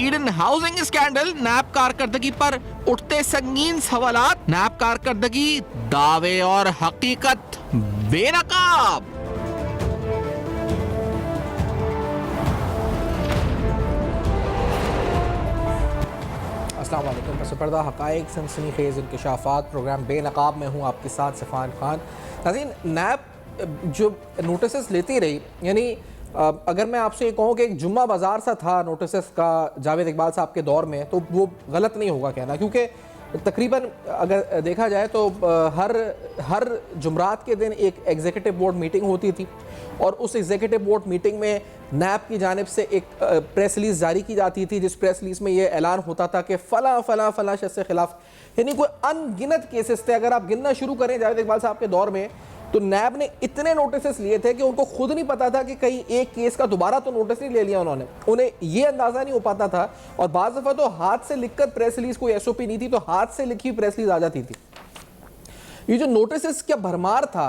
Eden housing scandal, नैब कारकर्दगी पर उठते संगीन सवालात, नैब कारकर्दगी दावे और हकीकत बेनकाब। अस्सलाम वालेकुम। पसपर्दा हक़ाइक़ सनसनीखेज़ इंकशाफ़ात प्रोग्राम बेनकाब में हूँ आपके साथ सफ़ान खान। नाज़रीन, नैब जो नोटिस लेती रही, यानी अगर मैं आपसे ये कहूँ कि एक जुम्मा बाज़ार सा था नोटिस का जावेद इकबाल साहब के दौर में, तो वो गलत नहीं होगा कहना, क्योंकि तकरीबन अगर देखा जाए तो हर जुमरात के दिन एक एग्जीक्यूटिव बोर्ड मीटिंग होती थी और उस एग्जीक्यूटिव बोर्ड मीटिंग में नैब की जानिब से एक प्रेस रिलीज़ जारी की जाती थी, जिस प्रेस रिलीज़ में ये ऐलान होता था कि फ़ला शख्स के ख़िलाफ़, यानी कोई अनगिनत केसेस थे। अगर आप गिनना शुरू करें जावेद इकबाल साहब के दौर में, तो नैब ने इतने नोटिस लिए थे कि उनको खुद नहीं पता था कि कहीं एक केस का दोबारा तो नोटिस नहीं ले लिया उन्होंने, उन्हें ये अंदाज़ा नहीं हो पाता था। और बाज़ दफ़ा तो हाथ से लिखकर प्रेस रिलीज़, कोई एसओपी नहीं थी तो हाथ से लिखी प्रेस रिलीज़ आ जाती थी। ये जो नोटिस का भरमार था,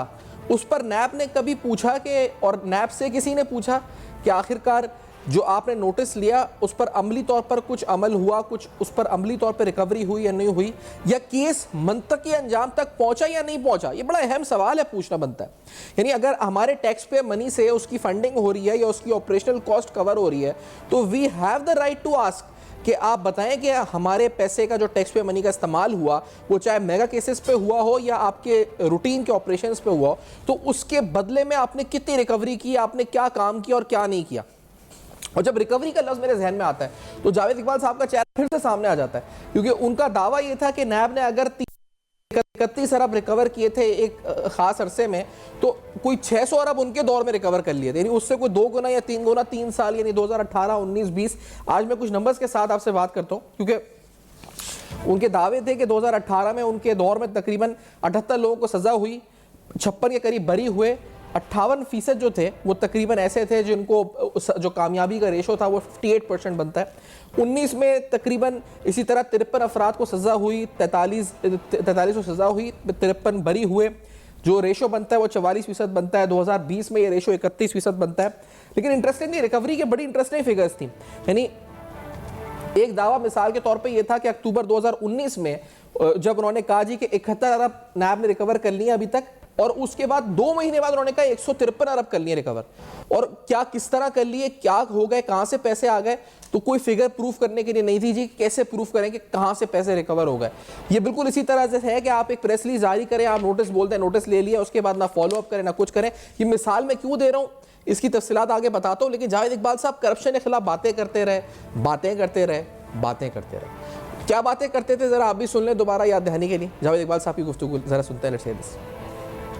उस पर नैब ने कभी पूछा कि, और नैब से किसी ने पूछा कि आखिरकार जो आपने नोटिस लिया उस पर अमली तौर पर कुछ अमल हुआ, कुछ उस पर अमली तौर पर रिकवरी हुई या नहीं हुई, या केस मंतकी अंजाम तक पहुंचा या नहीं पहुंचा? ये बड़ा अहम सवाल है, पूछना बनता है। यानी अगर हमारे टैक्स पे मनी से उसकी फंडिंग हो रही है या उसकी ऑपरेशनल कॉस्ट कवर हो रही है, तो we have the right to ask कि आप बताएं कि हमारे पैसे का जो टैक्स पे मनी का इस्तेमाल हुआ, वो चाहे मेगा केसेस पे हुआ हो या आपके रूटीन के ऑपरेशंस पे हुआ हो, तो उसके बदले में आपने कितनी रिकवरी की, आपने क्या काम किया और क्या नहीं किया। और जब रिकवरी का लफ्ज़ मेरे जहन में आता है तो जावेद इकबाल साहब का चेहरा फिर से सामने आ जाता है, क्योंकि उनका दावा यह था कि नैब ने अगर 31 अरब रिकवर किए थे एक खास अरसे में, तो कोई 600 अरब उनके दौर में रिकवर कर लिए थे, यानी उससे कोई 2 गुना या 3 गुना 3 साल, यानी 2018, 19, 20। आज मैं कुछ नंबर्स के साथ आपसे बात करता हूँ, क्योंकि उनके दावे थे कि 2018 में उनके दौर में तकरीबन 78 लोगों को सज़ा हुई, 56 के करीब बरी हुए, 58% जो थे वो तकरीबन ऐसे थे जिनको जो कामयाबी का रेशो था वो 58% बनता है। 19 में तकरीबन इसी तरह 53 अफराद को सज़ा हुई, 43 को सज़ा हुई, 53 बरी हुए, जो रेशो बनता है वो 44% बनता है। 2020 में ये रेशो 31% बनता है। लेकिन इंटरेस्टिंग, रिकवरी के बड़ी इंटरेस्टिंग फिगर्स थी। यानी एक दावा मिसाल के तौर पे ये था कि अक्टूबर 2019 में जब उन्होंने कहा जी कि 71 अरब नैब ने रिकवर कर लिया अभी तक, और उसके बाद 2 महीने बाद उन्होंने कहा 153 अरब कर लिए रिकवर, और क्या किस तरह कर लिए, क्या हो गए, कहां से पैसे आ गए, तो कोई फिगर प्रूफ करने के लिए नहीं थी जी। कैसे प्रूफ करें कि कहां से पैसे रिकवर हो गए? ये बिल्कुल इसी तरह से है कि आप एक प्रेस रिलीज जारी करें, आप नोटिस बोलते हैं नोटिस ले लिया, उसके बाद ना फॉलो अप करें ना कुछ करें। ये मिसाल मैं क्यों दे रहा हूं, इसकी तफसीलात आगे बताता हूं। लेकिन जावेद इकबाल साहब करप्शन के खिलाफ बातें करते रहे। क्या बातें करते थे, जरा आप भी सुन लें दोबारा याद दहानी के लिए। जावेद इकबाल साहब की गुफ्तगू जरा सुनते हैं।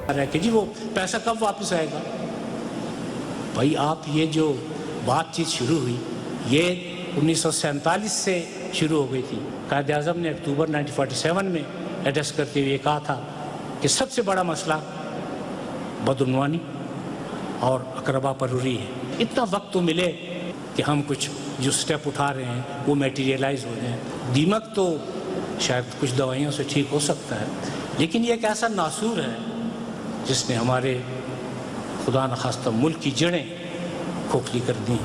कि जी वो पैसा कब वापस आएगा? भाई आप ये जो बातचीत शुरू हुई ये 1947 से शुरू हो गई थी। कायद-ए-आज़म ने अक्टूबर 1947 में एड्रेस करते हुए कहा था कि सबसे बड़ा मसला बदउनवानी और अकरबा परवरी है। इतना वक्त तो मिले कि हम कुछ जो स्टेप उठा रहे हैं वो मटेरियलाइज हो जाए। दीमक तो शायद कुछ दवाइयों से ठीक हो सकता है, लेकिन ये एक ऐसा नासूर है जिसने हमारे खुदा न खास्ता मुल्क की जड़ें खोखली कर दी।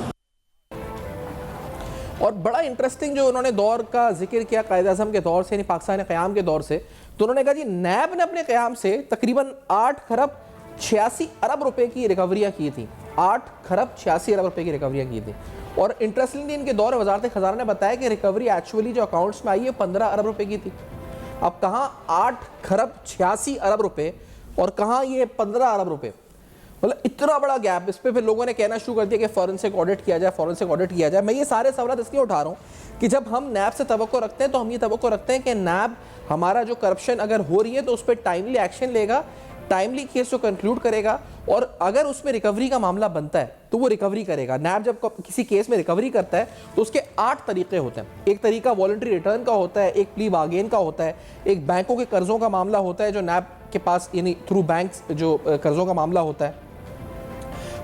और बड़ा इंटरेस्टिंग जो उन्होंने दौर का जिक्र किया कायद-ए-आज़म के दौर से, यानी पाकिस्तान क़याम के दौर से, तो उन्होंने कहा जी नैब ने अपने क़याम से तकरीबन 8 खरब 86 अरब रुपए की रिकवरियाँ की थी। 8 खरब 86 अरब रुपए की रिकवरियाँ की थी। और इंटरेस्टिंगली इनके दौर में वज़ारत ख़ज़ाना ने बताया कि रिकवरी एक्चुअली जो अकाउंट्स में आई है 15 अरब रुपए की थी। अब कहाँ 8 खरब 86 अरब रुपए और कहाँ ये 15 अरब रुपए, मतलब इतना बड़ा गैप। इस पर फिर लोगों ने कहना शुरू कर दिया कि फॉरेंसिक ऑडिट किया जाए। मैं ये सारे सवाल इसलिए उठा रहा हूँ कि जब हम नैब से तवक्को रखते हैं तो हम ये तवक्को रखते हैं कि नैब हमारा जो करप्शन अगर हो रही है तो उस पर टाइमली एक्शन लेगा, टाइमली केस को कंक्लूड करेगा, और अगर उसमें रिकवरी का मामला बनता है तो वो रिकवरी करेगा। नैब जब किसी केस में रिकवरी करता है तो उसके 8 तरीके होते हैं। एक तरीका वॉलंटरी रिटर्न का होता है, एक प्ली बार्गेन का होता है, एक बैंकों के कर्जों का मामला होता है जो नैब के पास, यानी थ्रू बैंक्स जो कर्जों का मामला होता है।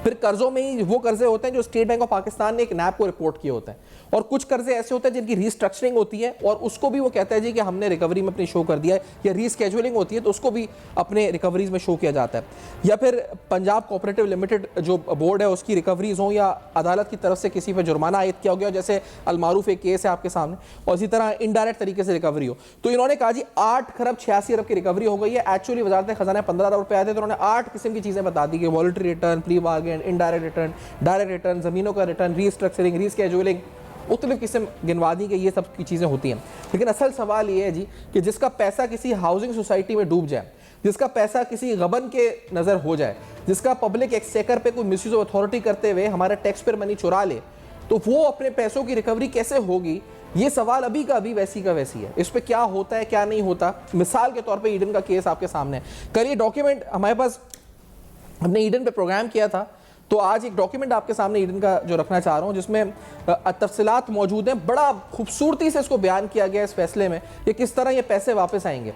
फिर कर्जों में ही वो कर्जे होते हैं जो स्टेट बैंक ऑफ पाकिस्तान ने एक नैब को रिपोर्ट किए होते हैं, और कुछ कर्जे ऐसे होते हैं जिनकी रीस्ट्रक्चरिंग होती है और उसको भी वो कहता है जी कि हमने रिकवरी में अपनी शो कर दिया है, या रीस्केजुअलिंग होती है तो उसको भी अपने रिकवरीज में शो किया जाता है। या फिर पंजाब कोऑपरेटिव लिमिटेड जो बोर्ड है उसकी रिकवरीज हो, या अदालत की तरफ से किसी पर जुर्माना आयद किया गया, जैसे अलमारूफ एक केस है आपके सामने, और इसी तरह इनडायरेक्ट तरीके से रिकवरी हो। तो इन्होंने कहा जी 8 खरब 86 अरब की रिकवरी हो गई है। एक्चुअली वजारत खजाना 15 अरब रुपए आए थे, तो उन्होंने 8 किस्म की चीजें बता दी कि voluntary return, pre bargain, indirect return, direct return, जमीनों का रिटर्न, रीस्ट्रक्चरिंग, रीस्केजुअलिंग, मुख्तलिफ किस्म गिनवा दी कि ये सब की चीज़ें होती हैं। लेकिन असल सवाल ये है जी कि जिसका पैसा किसी हाउसिंग सोसाइटी में डूब जाए, जिसका पैसा किसी गबन के नज़र हो जाए, जिसका पब्लिक एक्सचेकर पे कोई मिसयूज ऑफ अथॉरिटी करते हुए हमारे टैक्स पेयर मनी चुरा ले, तो वो अपने पैसों की रिकवरी कैसे होगी? ये सवाल अभी का अभी वैसी का वैसी है। इस पर क्या होता है क्या नहीं होता, मिसाल के तौर पे ईडन का केस आपके सामने है। कल ये डॉक्यूमेंट हमारे पास, हमने ईडन पे प्रोग्राम किया था, तो आज एक डॉक्यूमेंट आपके सामने ईडन का जो रखना चाह रहा हूँ, जिसमें तफसीलात मौजूद हैं। बड़ा खूबसूरती से इसको बयान किया गया इस फैसले में कि किस तरह ये पैसे वापस आएंगे।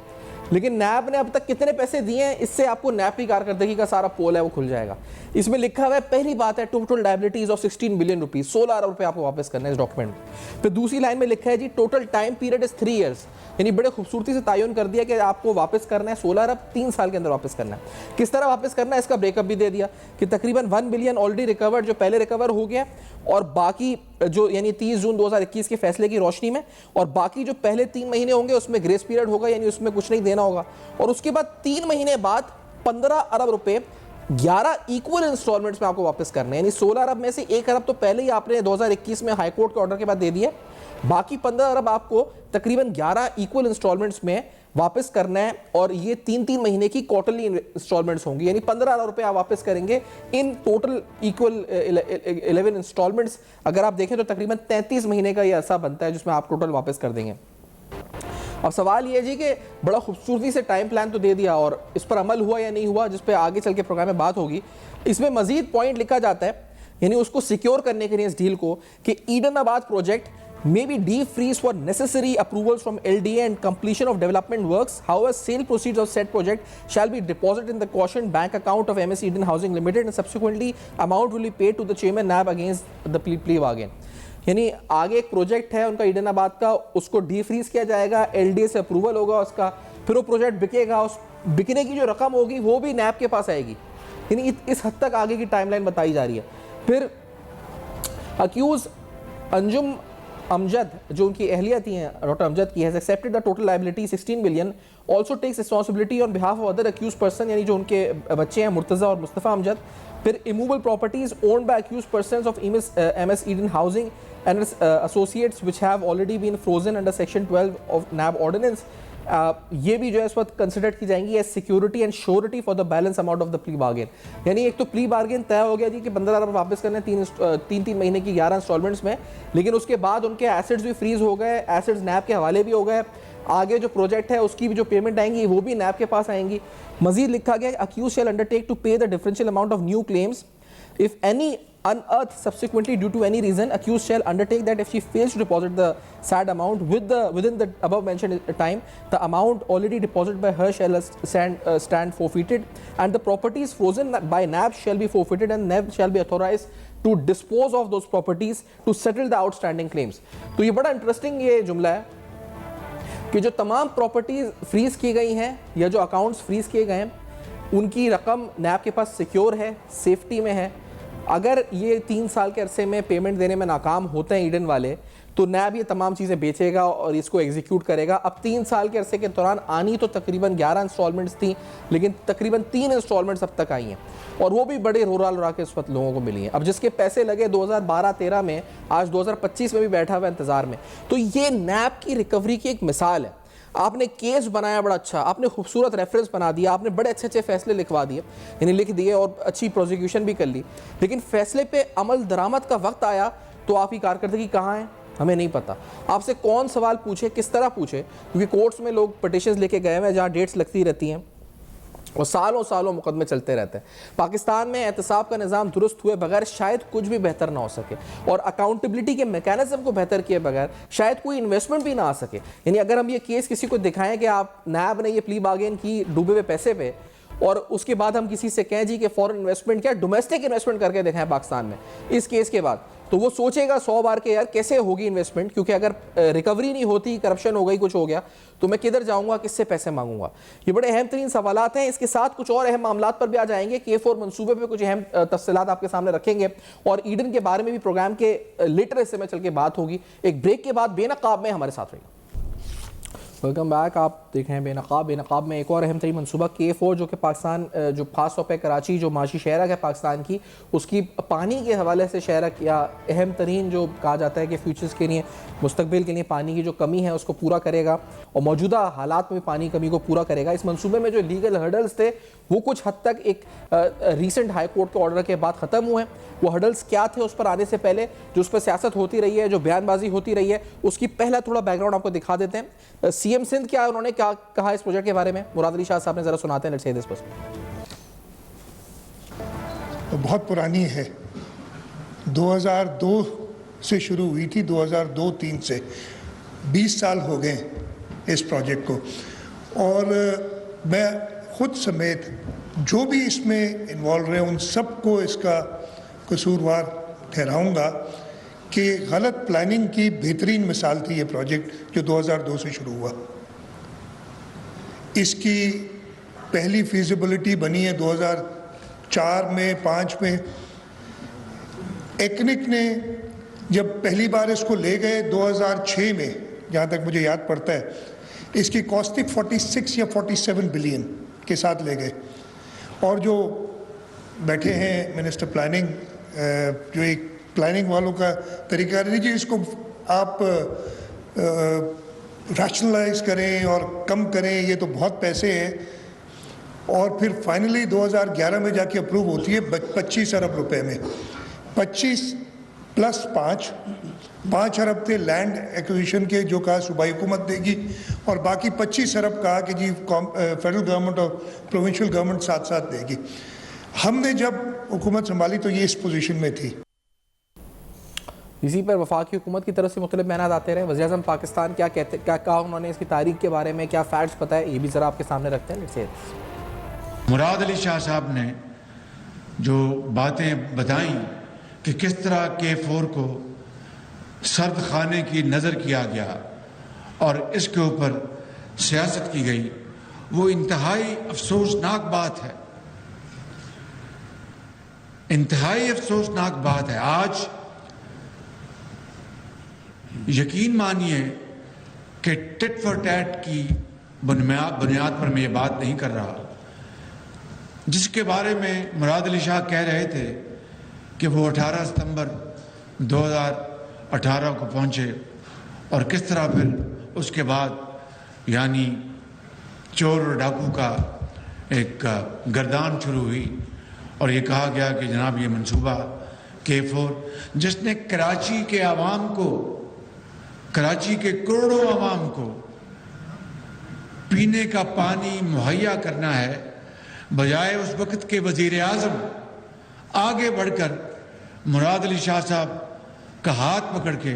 लेकिन नैब ने अब तक कितने पैसे दिए हैं, इससे आपको नैब की कारकर्दगी का सारा पोल है वो खुल जाएगा। इसमें लिखा हुआ है, पहली बात है total liabilities of 16 billion rupees, 16 अरब रुपए आपको वापस करना है इस डॉक्यूमेंट में। फिर दूसरी लाइन में लिखा है जी total time period is 3 years, यानी बड़े खूबसूरती से तयन कर दिया कि आपको वापस करना है 16 अरब 3 साल के अंदर वापस करना है। किस तरह वापस करना है इसका ब्रेकअप भी दे दिया कि तकरीबन 1 बिलियन ऑलरेडी रिकवर्ड, जो पहले रिकवर हो गया, और बाकी जो यानी 30 जून 2021 के फैसले की रोशनी में, और बाकी जो पहले 3 महीने होंगे उसमें ग्रेस पीरियड होगा, यानी उसमें कुछ नहीं देना होगा, और उसके बाद 3 महीने बाद 15 अरब रुपए 11 इक्वल इंस्टॉलमेंट्स में आपको वापस करने हैं। यानी 16 अरब में से 1 अरब तो पहले ही आपने 2021 में हाईकोर्ट के ऑर्डर के बाद दे दिया, बाकी 15 अरब आपको तकरीबन 11 इक्वल इंस्टॉलमेंट्स में वापस करना है, और ये 3-3 महीने की क्वार्टरली इंस्टॉलमेंट्स होंगी, यानी 15 अरब रुपए आप वापस करेंगे इन टोटल इक्वल 11 इंस्टॉलमेंट्स। अगर आप देखें तो तकरीबन 33 महीने का ये अरसा बनता है जिसमें आप टोटल वापस कर देंगे। अब सवाल ये है जी कि बड़ा खूबसूरती से टाइम प्लान तो दे दिया, और इस पर अमल हुआ या नहीं हुआ, जिस पे आगे चल के प्रोग्राम में बात होगी। इसमें मजीद पॉइंट लिखा जाता है, यानी उसको सिक्योर करने के लिए इस डील को, कि ईडनाबाद project may be defreeze for necessary approvals from LDA and completion of development works. However, sale proceeds of said project shall be deposited in the caution bank account of MS Eden Housing Limited, and subsequently amount will be paid to the chairman NAB against the plea bargain. यानी आगे एक project है उनका ईडनाबाद का, उसको defreeze किया जाएगा, LDA से अप्रूवल होगा उसका, फिर वो प्रोजेक्ट बिकेगा, उस बिकने की जो रकम होगी वो भी नैब के पास आएगी। यानी इस हद तक आगे की टाइमलाइन बताई जा रही है। फिर अक्यूज अंजुम अमजद, जो उनकी अहलिया थी डॉक्टर अमजद की, has accepted the total liability 16 billion, also takes responsibility on behalf of other accused person, यानी जो उनके बच्चे हैं मुर्तज़ा और मुस्तफ़ा अमजद। फिर immovable properties owned by accused persons of MS Eden Housing and its associates which have already been frozen under section 12 of NAB ordinance, ये भी जो है इस वक्त कंसिडर की जाएंगी as security and surety for the balance amount of the plea bargain. यानी एक तो प्ली बार्गेन तय हो गया जी कि 15 अरब वापस करने 3 महीने की 11 इंस्टॉलमेंट्स में, लेकिन उसके बाद उनके एसेट्स भी फ्रीज हो गए, एसेट्स नैब के हवाले भी हो गए। आगे जो प्रोजेक्ट है उसकी भी जो पेमेंट आएंगी वो भी नैब के पास आएंगी। मजीद लिखा गया अक्यूज शैल अंडरटेक टू पे the differential amount of new claims if any unearthed subsequently due to any reason, accused shall undertake that if she fails to deposit the said amount within the above mentioned time, the amount already deposited by her shall stand forfeited, and the properties frozen by NAB shall be forfeited, and NAB shall be authorized to dispose of those properties to settle the outstanding claims. तो ये बड़ा interesting ये जुमला है कि जो तमाम properties freeze की गई हैं या जो अकाउंट्स फ्रीज किए गए हैं, उनकी रकम नैब के पास सिक्योर है, सेफ्टी में है। अगर ये 3 साल के अरसे में पेमेंट देने में नाकाम होते हैं ईडन वाले, तो नैब ये तमाम चीज़ें बेचेगा और इसको एग्जीक्यूट करेगा। अब 3 साल के अरसे के दौरान आनी तो तकरीबन 11 इंस्टॉलमेंट्स थी, लेकिन तकरीबन 3 इंस्टॉलमेंट्स अब तक आई हैं, और वो भी बड़े रोरा के इस वक्त लोगों को मिली हैं। अब जिसके पैसे लगे 2012-13 में, आज 2025 में भी बैठा हुआ इंतज़ार में। तो ये नैब की रिकवरी की एक मिसाल है। आपने केस बनाया बड़ा अच्छा, आपने खूबसूरत रेफरेंस बना दिया, आपने बड़े अच्छे फैसले लिखवा दिए, यानी लिख दिए, और अच्छी प्रोसिक्यूशन भी कर ली, लेकिन फैसले पे अमल दरामद का वक्त आया तो आपकी कारकर्दगी कहाँ है हमें नहीं पता। आपसे कौन सवाल पूछे, किस तरह पूछे, क्योंकि कोर्ट्स में लोग पिटिशंस लेके गए हैं जहाँ डेट्स लगती रहती हैं और सालों सालों मुकदमे चलते रहते हैं। पाकिस्तान में एहतसाब का निज़ाम दुरुस्त हुए बगैर शायद कुछ भी बेहतर ना हो सके, और अकाउंटेबिलिटी के मैकेनिज्म को बेहतर किए बगैर शायद कोई इन्वेस्टमेंट भी ना आ सके। यानी अगर हम ये केस किसी को दिखाएं कि आप नैब ने ये प्ली बार्गेन की डूबे हुए पैसे पे, और उसके बाद हम किसी से कहें जी कि फॉरेन इन्वेस्टमेंट क्या डोमेस्टिक इन्वेस्टमेंट करके दिखाएं पाकिस्तान में इस केस के बाद, तो वो सोचेगा 100 बार के यार कैसे होगी इन्वेस्टमेंट, क्योंकि अगर रिकवरी नहीं होती, करप्शन हो गई, कुछ हो गया, तो मैं किधर जाऊंगा, किससे पैसे मांगूंगा। ये बड़े अहम तरीन सवालात हैं। इसके साथ कुछ और अहम मामलात पर भी आ जाएंगे। K4 मंसूबे पे कुछ अहम तफसीलात आपके सामने रखेंगे और ईडन के बारे में भी प्रोग्राम के लेटर हिस्से में चल के बात होगी। एक ब्रेक के बाद बेनकाब में हमारे साथ रहेगा। Welcome back. आप देख रहे हैं बेनकाब। बेनकाब में एक और अहम तरीन मनसूबा K4 जो कि पाकिस्तान जो खास तौर पर कराची जो माशी शहरक है पाकिस्तान की, उसकी पानी के हवाले से शहरक या अहम तरीन जो कहा जाता है कि फ्यूचर्स के लिए, मुस्तकबिल के लिए पानी की जो कमी है उसको पूरा करेगा और मौजूदा हालात में पानी कमी को पूरा करेगा। इस मनसूबे में जो लीगल हर्डल्स थे वो कुछ हद तक एक रीसेंट हाई कोर्ट के ऑर्डर के बाद ख़त्म हुए। वो हर्डल्स क्या थे उस पर आने से पहले जो उस पर सियासत होती रही है, जो बयानबाजी होती रही है, उसकी पहला थोड़ा बैकग्राउंड आपको दिखा देते हैं। सीएम सिंध क्या उन्होंने क्या कहा इस प्रोजेक्ट के बारे में, मुराद अली शाह साहब ने जरा सुनाते हैं। लेट्स से दिस बस। बहुत पुरानी है, 2002 से शुरू हुई थी, 2002-03 से 20 साल हो गए इस प्रोजेक्ट को। और मैं खुद समेत जो भी इसमें इन्वॉल्व रहे उन सबको इसका कसूरवार ठहराऊंगा कि गलत प्लानिंग की बेहतरीन मिसाल थी ये प्रोजेक्ट जो 2002 से शुरू हुआ। इसकी पहली फीजिबिलिटी बनी है 2004 में 5 में। एक्निक ने जब पहली बार इसको ले गए 2006 में, जहाँ तक मुझे याद पड़ता है, इसकी कॉस्टिंग 46 या 47 बिलियन के साथ ले गए। और जो बैठे हैं मिनिस्टर प्लानिंग, जो एक प्लानिंग वालों का तरीका लीजिए, इसको आप रैशनलाइज करें और कम करें, ये तो बहुत पैसे हैं। और फिर फाइनली 2011 में जाके अप्रूव होती है 25 अरब रुपए में। 25 प्लस 5 अरब थे लैंड एक्विजिशन के, जो कहा सूबाई हुकूमत देगी, और बाकी 25 अरब कहा कि जी फेडरल गवर्नमेंट और प्रोविंशियल गवर्नमेंट साथ साथ देगी। हमने जब हुकूमत संभाली तो ये इस पोजीशन में थी। इसी पर वफाकी हुकूमत की तरफ से मुख्तलिफ बयान आते रहे। वज़ीर आज़म पाकिस्तान क्या कहते, क्या कहा उन्होंने इसकी तारीख के बारे में, क्या फैक्ट्स पता है, ये भी ज़रा आपके सामने रखते हैं। लेट्स से मुराद अली शाह साहब ने जो बातें बताई कि किस तरह K4 को सर्द खाने की नज़र किया गया और इसके ऊपर सियासत की गई, वो इंतहाई अफसोसनाक बात है, इंतहाई अफसोसनाक बात है। आज यकीन मानिए कि टिट फॉर टैट की बुनियाद पर मैं ये बात नहीं कर रहा, जिसके बारे में मुराद अली शाह कह रहे थे कि वो 18 सितंबर 2018 को पहुंचे और किस तरह फिर उसके बाद यानी चोर और डाकू का एक गर्दान शुरू हुई और ये कहा गया कि जनाब ये मंसूबा K4 जिसने कराची के आवाम को, कराची के करोड़ों आवाम को पीने का पानी मुहैया करना है, बजाय उस वक्त के वजीर आज़म आगे बढ़कर मुराद अली शाह साहब का हाथ पकड़ के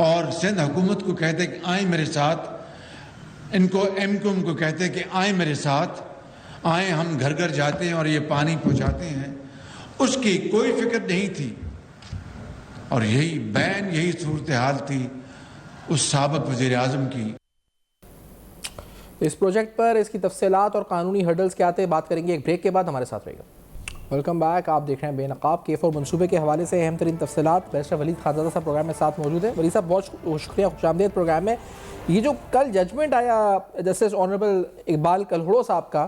और सिंध हुकूमत को कहते कि आए मेरे साथ, इनको एमक्यूएम को कहते कि आए मेरे साथ, आए हम घर घर जाते हैं और ये पानी पहुंचाते हैं, उसकी कोई फिक्र नहीं थी। और यही बैन, यही सूरत हाल थी उस साबिक वज़ीर आज़म की। इस प्रोजेक्ट पर इसकी तफसीलात और कानूनी हर्डल्स क्या आते हैं बात करेंगे एक ब्रेक के बाद। हमारे साथ रहेगा। Welcome back. आप देख रहे हैं बेनकाब। K4 मनसूबे के हवाले से अहम तरीन तफसीलात बैरिस्टर वलीद खानज़ादा साहब प्रोग्राम में साथ मौजूद है। वलीद साहब बहुत शुक्रिया, खुशामदीद प्रोग्राम में। ये जो कल जजमेंट आया जस्टिस ऑनरेबल इकबाल कलहड़ो साहब का,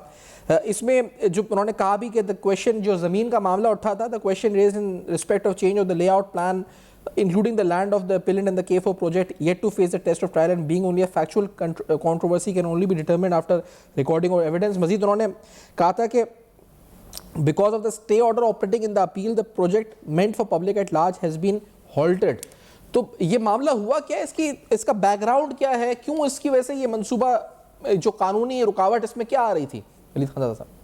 इसमें जो उन्होंने कहा भी कि द क्वेश्चन, जो ज़मीन का मामला उठा था, the question raise in respect of change of the layout plan including the land of the appellant and the K4 project yet to face the test of trial and being only a factual controversy can only be determined after recording of evidence. मजीद उन्होंने कहा था कि because of the stay order operating in the appeal, the project meant for public at large has been halted. तो ये मामला हुआ क्या, इसका बैकग्राउंड क्या है, क्यों इसकी वजह से ये मंसूबा, जो कानूनी रुकावट इसमें क्या आ रही थी? वलीद खानज़ादा साहब।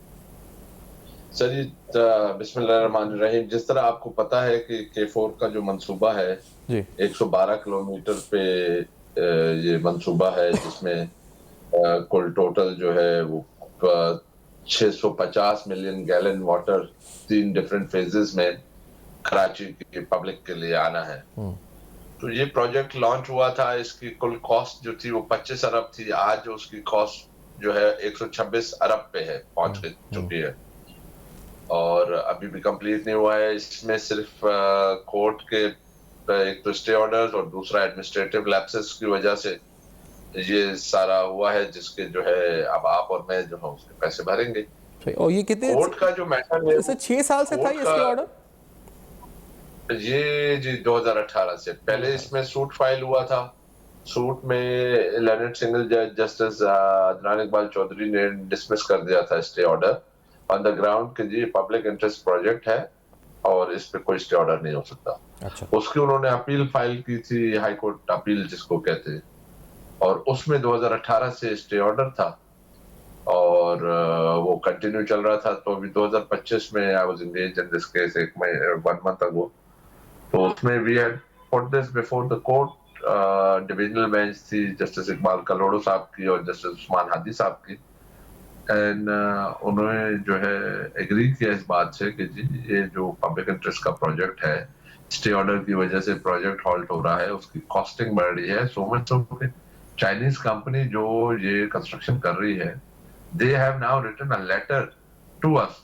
सर जी, बिस्मिल्लाहिर्रहमानिर्रहीम। जिस तरह आपको पता है कि K4 का जो मंसूबा है जी 112 किलोमीटर पे ये मंसूबा है, जिसमें कुल टोटल जो है वो 650 million gallon water 3 different phases में कराची की पब्लिक के लिए आना है। तो ये प्रोजेक्ट लॉन्च हुआ था, इसकी कुल कॉस्ट जो थी वो 25 अरब थी। आज उसकी कॉस्ट जो है 126 अरब पे है, पहुंच चुकी है और अभी भी कंप्लीट नहीं हुआ है। इसमें सिर्फ कोर्ट के एक तो स्टे ऑर्डर्स और दूसरा एडमिनिस्ट्रेटिव लैप्सेस की वजह से ये सारा हुआ है, जिसके जो है अब आप और मैं जो है उसके पैसे भरेंगे। और ये कितने कोर्ट का जो मैटर है 6 साल से था इसके ऑर्डर? ये जी 2018 से पहले इसमें सूट फाइल हुआ था। सूट में लर्नेड सिंगल जज जस्टिस अदनान इकबाल चौधरी ने डिसमिस कर दिया था stay order on the ground कि जी पब्लिक इंटरेस्ट प्रोजेक्ट है और इस पे कोई स्टे ऑर्डर नहीं हो सकता। अच्छा। उसकी उन्होंने अपील फाइल की थी, हाई कोर्ट अपील जिसको कहते हैं, और उसमें 2018 से स्टे ऑर्डर था और वो कंटिन्यू चल रहा था। तो अभी 2025 में I was engaged in this case 1 month ago. तो उसमें we had put this before the court. Divisional bench थी जस्टिस इकबाल कलोड़ो साहब की और जस्टिस उस्मान हादी साहब की, एंड उन्होंने जो है एग्री किया इस बात से कि जी ये जो पब्लिक इंटरेस्ट का प्रोजेक्ट है, स्टे ऑर्डर की वजह से प्रोजेक्ट हॉल्ट हो रहा है, उसकी कॉस्टिंग बढ़ रही है। सो मच सो कि चाइनीज कंपनी जो ये कंस्ट्रक्शन कर रही है, they have now written a letter to us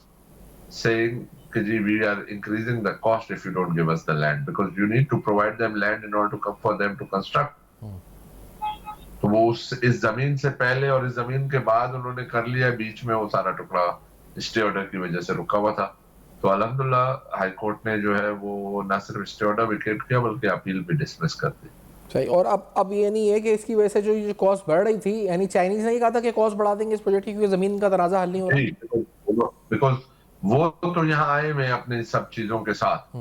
saying कि जी we are increasing the cost if you don't give us the land because you need to provide them land in order to come for them to construct. तो वो इस जमीन से पहले और इस जमीन के बाद उन्होंने कर लिया, बीच में वो सारा टुकड़ा स्टे ऑर्डर की वजह से रुका हुआ था। तो अल्हम्दुलिल्लाह हाई कोर्ट ने जो है वो ना सिर्फ स्टे ऑर्डर विकेट किया बल्कि अपील भी डिसमिस कर दी। सही। और अब ये नहीं है कि इसकी वजह से जो कॉस्ट बढ़ रही थी, यानी चाइनीज ने कहा था कि कॉस्ट बढ़ा देंगे इस प्रोजेक्ट की क्योंकि जमीन का तराजा हल नहीं हो रहा। बिकॉज वो तो यहाँ आए हुए अपने सब चीजों के साथ,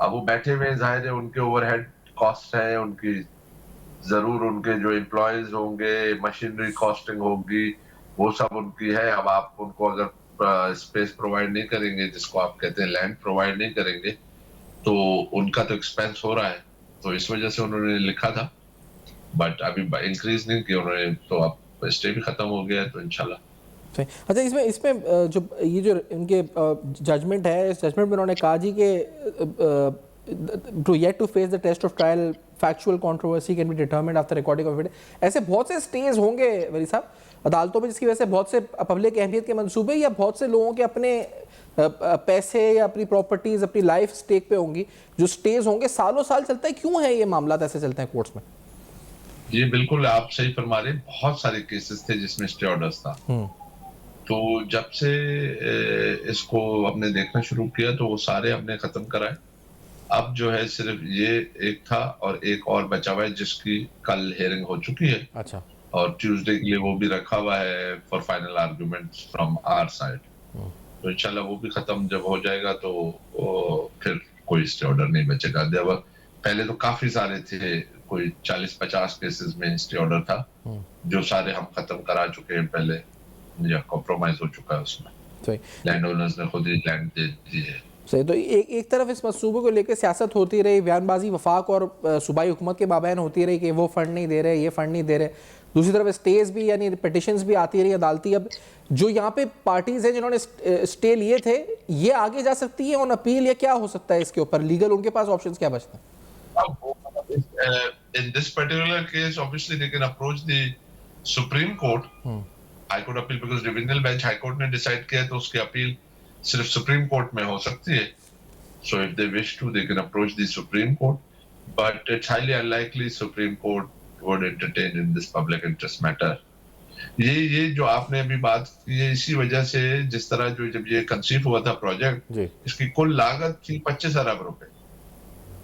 अब वो बैठे हुए जाहिर है उनके ओवरहेड कॉस्ट है, उनकी जरूर उनके जो एम्प्लॉयज होंगे, मशीनरी कॉस्टिंग होगी, वो सब उनकी है। अब आप उनको अगर स्पेस प्रोवाइड नहीं करेंगे, जिसको आप कहते हैं लैंड प्रोवाइड नहीं करेंगे, तो उनका तो एक्सपेंस हो रहा है। तो इस वजह से उन्होंने लिखा था, बट अभी इंक्रीज नहीं किया उन्होंने, तो अब स्टे भी खत्म हो गया है, तो इंशाल्लाह। अच्छा, इसमें जो ये जो इनके जजमेंट है, इस जजमेंट में उन्होंने कहा जी कि to yet to face the test of trial factual controversy can be determined after recording of it. ऐसे बहुत से स्टेज होंगे वली साहब अदालतों में जिसकी वजह से बहुत से पब्लिक अहमियत के मंसूबे या बहुत से लोगों के अपने पैसे या अपनी प्रॉपर्टीज, अपनी लाइफ स्टेक पे होंगी, जो स्टेज होंगे सालों साल चलता है। क्यों है ये मामला ऐसे चलते हैं कोर्ट्स में? ये बिल्कुल आप सही फरमा रहे हैं, बहुत सारे केसेस थे जिसमें स्टे ऑर्डर्स था। तो जब से इसको हमने देखना शुरू किया तो वो सारे हमने खत्म कराए। अब जो है सिर्फ ये एक था और एक और बचा हुआ है जिसकी कल हियरिंग हो चुकी है। अच्छा। और ट्यूसडे के लिए वो भी रखा हुआ है for final arguments from our side. तो इंशाल्लाह वो भी खत्म जब हो जाएगा तो फिर कोई स्टे ऑर्डर नहीं बचेगा। पहले तो काफी सारे थे, कोई 40-50 केसेस में स्टे ऑर्डर था, जो सारे हम खत्म करा चुके हैं पहले, या कॉम्प्रोमाइज हो चुका है उसमें। सही। लैंड ओनर्स ने खुद ही लैंड दे दी है। सही। तो एक तरफ इस मसूबे को लेकर सियासत होती रही, बयानबाजी वफाक और सूबाई हुकूमत के माबैन होती रही कि वो फंड नहीं दे रहे, ये फंड नहीं दे रहे। दूसरी तरफ स्टेज भी यानी पिटिशंस भी आती रही अदालती। अब जो यहाँ पे पार्टीज हैं जिन्होंने स्टे लिए थे, ये आगे जा सकती है ऑन अपील, या क्या हो सकता है इसके ऊपर लीगल उनके पास ऑप्शंस क्या बचते हैं? In this particular case, obviously they can approach the Supreme Court, High Court appeal, because divisional bench High Court ने decide किया तो उसकी अपील सिर्फ Supreme Court में हो सकती है. So if they wish to, they can approach the Supreme Court, but it's highly unlikely Supreme Court would entertain in this public interest matter. ये जो आपने अभी बात की है, इसी वजह से जिस तरह जो जब ये कंसीव हुआ था प्रोजेक्ट, इसकी कुल लागत थी 25 अरब रुपए.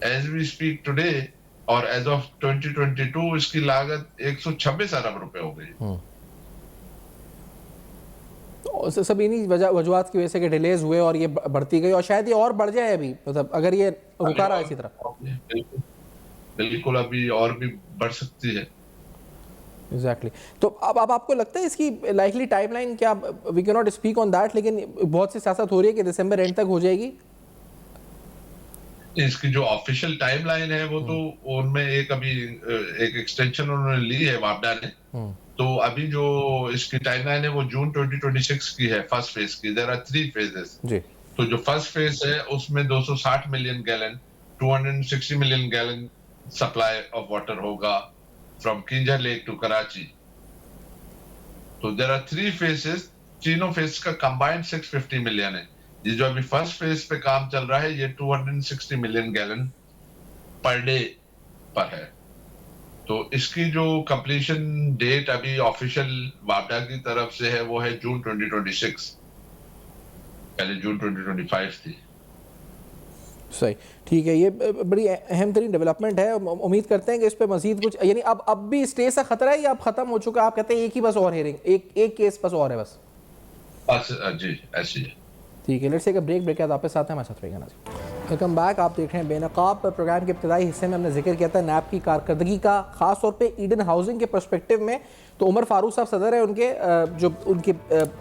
As we speak today और as of 2022 इसकी लागत 126 अरब रुपए हो गई. सब इन्हीं वजूहात की वजह से कि डिलेज हुए और ये बढ़ती गई, और शायद ये और बढ़ जाए अभी, मतलब अगर ये रुका रहा इसी तरह. बिल्कुल अभी और भी बढ़ सकती है. एग्जैक्टली. तो अब आपको लगता है इसकी लाइकली टाइमलाइन क्या? We can not speak on that, लेकिन बहुत सी सियासत हो रही है कि दिसंबर एंड तक हो जाएगी. इसकी जो ऑफिशियल टाइमलाइन है वो तो उनमें एक अभी एक एक्सटेंशन उन्होंने ली है वापडा ने, तो अभी जो इसकी टाइमलाइन है वो जून 2026 की है, फर्स्ट फेज की। देयर आर 3 फेजेस जी। तो जो फर्स्ट फेज है उसमें 260 million gallon 260 million gallon supply of water होगा from Keenjhar lake to Karachi. तो देयर आर 3 फेजेस, तीनों फेज का कंबाइंड 650 मिलियन है। ये जो अभी फर्स्ट फेज पे काम चल रहा है ये 260 मिलियन गैलन पर डे पर है। तो इसकी जो कंप्लीशन डेट अभी ऑफिशियल वापडा की तरफ से है वो है जून 2026, पहले जून 2025 थी। सही, ठीक है। ये बड़ी अहम तरीन डेवलपमेंट है। उम्मीद करते हैं कि इस पे मजीद कुछ, यानी अब भी स्टे का खतरा है या अब खत्म हो चुका है? आप कहते हैं एक ही बस और हेयरिंग, एक केस बस और है बस? जी ऐसी है। ठीक है, लेट्स टेक अ ब्रेक के बाद वापस आते हैं हमारे साथ रहिएगा ना। Welcome back. आप देख रहे हैं बेनकाब। प्रोग्राम के इब्तदाई हिस्से में हमने जिक्र किया था नैब की कारकर्दगी का, खास तौर पे ईडन हाउसिंग के पर्सपेक्टिव में। तो उमर फारूक साहब सदर है उनके, जो उनकी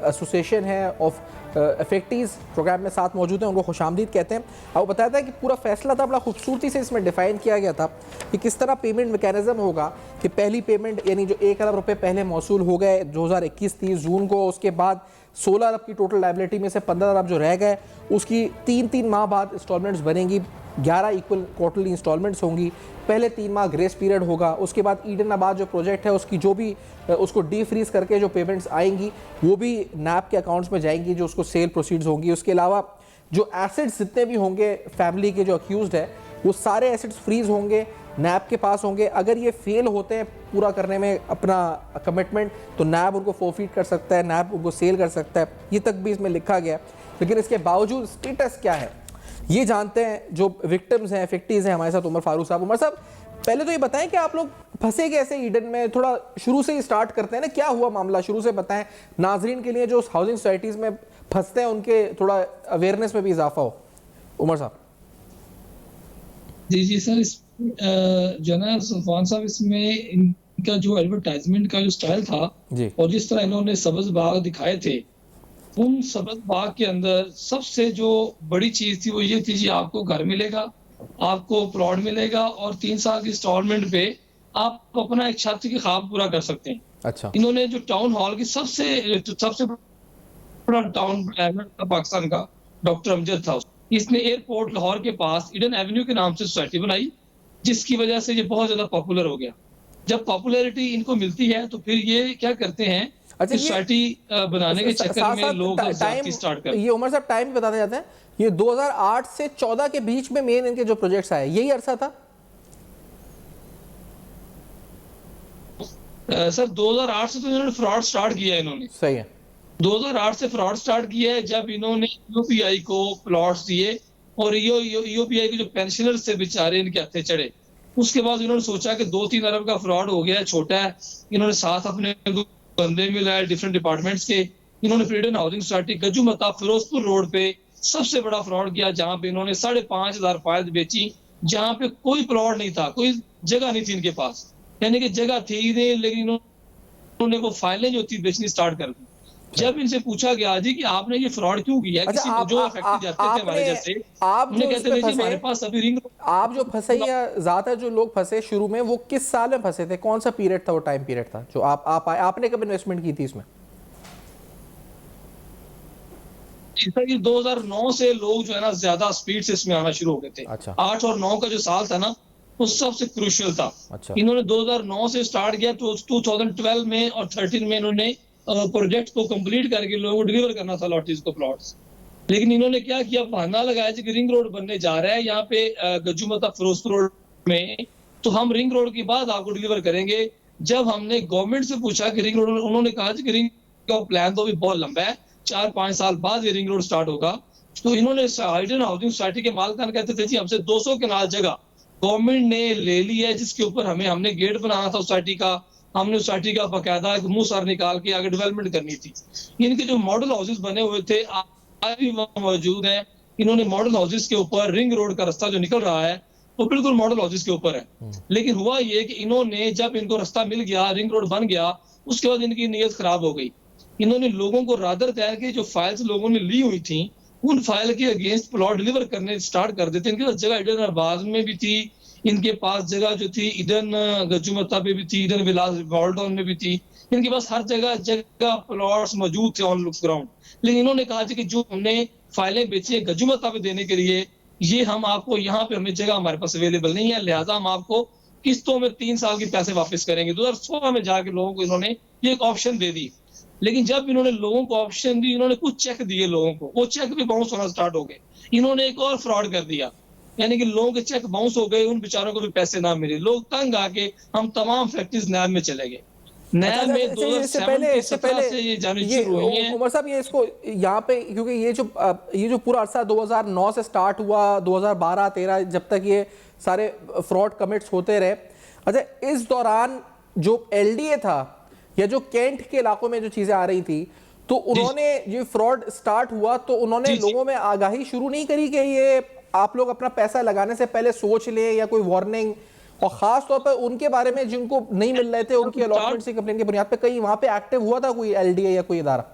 एसोसिएशन है ऑफ इफेक्टीज़, प्रोग्राम में साथ मौजूद हैं, उनको खुशामदीद कहते हैं। आपको बताया था कि पूरा फैसला था, बड़ा खूबसूरती से इसमें डिफाइन किया गया था कि किस तरह पेमेंट मैकेनिज्म होगा। कि पहली पेमेंट यानी जो 1 अरब रुपये पहले मौसूल हो गए 2021-30 जून को, उसके बाद 16 अरब की टोटल लाइबिलिटी में से 15 अरब जो रह गए उसकी 3-3 माह बाद इंस्टॉलमेंट्स बनेंगी, 11 इक्वल क्वार्टरली इंस्टॉलमेंट्स होंगी। पहले 3 माह ग्रेस पीरियड होगा। उसके बाद ईडन आबाद जो प्रोजेक्ट है उसकी जो भी उसको डी फ्रीज करके जो पेमेंट्स आएंगी वो भी नैब के अकाउंट्स में जाएंगी, जो उसको सेल प्रोसीड्स होंगी। उसके अलावा जो एसेट्स जितने भी होंगे फैमिली के जो अक्यूज्ड है वो सारे एसेट्स फ्रीज होंगे, नैब के पास होंगे। अगर ये फेल होते हैं पूरा करने में अपना कमिटमेंट तो नैब उनको फोरफीट कर सकता है, नैब उनको सेल कर सकता है। ये तक भी इसमें लिखा गया। लेकिन इसके बावजूद स्टेटस क्या है ये जानते हैं जो विक्टिम्स हैं, इफेक्टीज हैं हमारे साथ उमर फारूक साहब। उमर साहब, पहले तो ये बताएं कि आप लोग फंसे कैसे ईडन में? थोड़ा शुरू से ही स्टार्ट करते हैं ना, क्या हुआ मामला शुरू से बताएं नाजरीन के लिए जो हाउसिंग सोसाइटीज़ में फंसते हैं, उनके थोड़ा अवेयरनेस में भी इजाफा हो। उमर साहब। जी सर, जो ना सुल्तान साहब, इसमें इनका जो एडवर्टाइजमेंट का जो स्टाइल था जी, और जिस तरह इन्होंने सब्ज बाग दिखाए थे, उन सब्ज बाग के अंदर सबसे जो बड़ी चीज थी वो ये थी जी आपको घर मिलेगा, आपको प्लॉट मिलेगा और 3 साल की इंस्टॉलमेंट पे आप अपना एक छत की ख्वाब पूरा कर सकते हैं। अच्छा। इन्होंने जो टाउन हॉल की सबसे बड़ा टाउन पाकिस्तान का डॉक्टर अमजद था, इसने एयरपोर्ट लाहौर के पास ईडन एवेन्यू के नाम से सोसाइटी बनाई, जिसकी वजह से ये बहुत ज्यादा पॉपुलर हो गया। जब पॉपुलैरिटी इनको मिलती है तो फिर ये क्या करते हैं, अच्छा, सोसाइटी बनाने के चक्कर में लोग स्टार्ट करते हैं। ये उमर साहब टाइम बताते जाते हैं, ये 2008 से 14 के बीच में मेन इनके जो प्रोजेक्ट्स आए यही अरसा था? सर 2008 से तो इन्होंने फ्रॉड स्टार्ट किया है। इन्होंने सही है, 2008 से फ्रॉड स्टार्ट किया है, जब इन्होंने यूपीआई को प्लॉट्स दिए और यूपीआई के जो पेंशनर से बेचारे इनके हथे चढ़े। उसके बाद इन्होंने सोचा कि 2-3 अरब का फ्रॉड हो गया है, छोटा है। इन्होंने साथ अपने बंदे मिलाए डिफरेंट डिपार्टमेंट्स के। इन्होंने Eden housing society Gajumatta Ferozepur road पे सबसे बड़ा फ्रॉड किया, जहां पे इन्होंने 5,500 फाइल बेची, जहां पे कोई प्लॉट नहीं था, कोई जगह नहीं थी इनके पास, यानी कि जगह थी नहीं, लेकिन इन्होंने वो फाइलें जो थी बेचनी स्टार्ट कर दी। जब इनसे पूछा गया जी कि आपने ये फ्रॉड क्यों किया, अच्छा, किसी को जो अफेक्टेड जाते थे हमारे जैसे, उन्हें कहते थे जी हमारे पास अभी रिंग, आप जो फंसे या ज्यादा जो लोग फंसे शुरू में, वो किस साल में फंसे थे? कौन सा पीरियड था, वो टाइम पीरियड था जो आपने कब इन्वेस्टमेंट की थी इसमें? ये 2009 से लोग जो है ना ज्यादा स्पीड से इसमें आना शुरू हो गए थे। अच्छा। 8 और 9 का जो साल था ना वो सबसे क्रूशियल था। अच्छा। इन्होंने 2009 से स्टार्ट किया तो 2012 में और 13 में इन्होंने प्रोजेक्ट को कंप्लीट करके लोगों को डिलीवर करना था लॉटीज को प्लॉट्स। लेकिन इन्होंने क्या किया, बहाना लगाया कि रिंग रोड बनने जा रहा है यहाँ पे गजुमता फिरोजपुर रोड में, तो हम रिंग रोड के बाद आपको डिलीवर करेंगे। जब हमने गवर्नमेंट से पूछा कि रिंग रोड, उन्होंने कहा कि रिंग का प्लान तो अभी बहुत लंबा है, 4-5 साल बाद ये रिंग रोड स्टार्ट होगा। तो इन्होंने ईडन हाउसिंग सोसाइटी के मालिकान कहते थे जी हमसे 200 कनाल जगह गवर्नमेंट ने ले ली है, जिसके ऊपर हमने गेट बनाना था सोसाइटी का, हमने सोसाइटी का बाकायदा मुंह सर निकाल के आगे डेवलपमेंट करनी थी। इनके जो मॉडल हाउसेस बने हुए थे आज भी वहां मौजूद हैं। इन्होंने मॉडल हाउसेस के ऊपर रिंग रोड का रास्ता जो निकल रहा है वो बिल्कुल मॉडल हाउसेस के ऊपर है। लेकिन हुआ ये कि इन्होंने जब इनको रास्ता मिल गया, रिंग रोड बन गया, उसके बाद इनकी नीयत खराब हो गई। इन्होंने लोगों को रादर तैयार की, जो फाइल्स लोगों ने ली हुई थी उन फाइल के अगेंस्ट प्लॉट डिलीवर करने स्टार्ट कर देते। इनके पास जगह ईडन आबाद में भी थी, इनके पास जगह जो थी ईडन गजुमता पे भी थी, ईडन विलास वॉल्डॉन में भी थी, इनके पास हर जगह जगह प्लॉट्स मौजूद थे ऑन लुक्स ग्राउंड। लेकिन इन्होंने कहा कि जो हमने फाइलें बेची है गजुमता पे देने के लिए, ये हम आपको यहाँ पे हमें जगह हमारे पास अवेलेबल नहीं है, लिहाजा हम आपको किस्तों में 3 साल के पैसे वापस करेंगे। 2016 में जाके लोगों को इन्होंने ये एक ऑप्शन दे दी। लेकिन जब इन्होंने लोगों को ऑप्शन दी, इन्होंने कुछ चेक दिए लोगों को, वो चेक भी बाउंस होना स्टार्ट हो गए। इन्होंने एक और फ्रॉड कर दिया, यानी कि लोगों के चेक बाउंस हो गए, उन बेचारों को भी पैसे ना मिले, लोग तंग आके हम तमाम फैक्ट्रीज नैब में चले गए। नैब में 2017 से ये जानी शुरू हुई है। उमर साहब, ये इसको यहाँ पे, क्योंकि ये जो पूरा अरसा 2009 से स्टार्ट हुआ, 2012-13 जब तक ये सारे फ्रॉड कमिट्स होते रहे, अच्छा इस दौरान जो एलडीए था या जो कैंट के इलाकों में जो चीजें आ रही थी, तो उन्होंने ये फ्रॉड स्टार्ट हुआ तो उन्होंने लोगों में आगाही शुरू नहीं करी कि ये आप लोग अपना पैसा लगाने से पहले सोच लें, या कोई वार्निंग, और खास तौर पर उनके बारे में जिनको नहीं मिल रहे थे उनकी अलॉटमेंट से कंप्लेन की बुनियाद पे कहीं वहां पे एक्टिव हुआ था कोई एलडीए या कोई इदारा?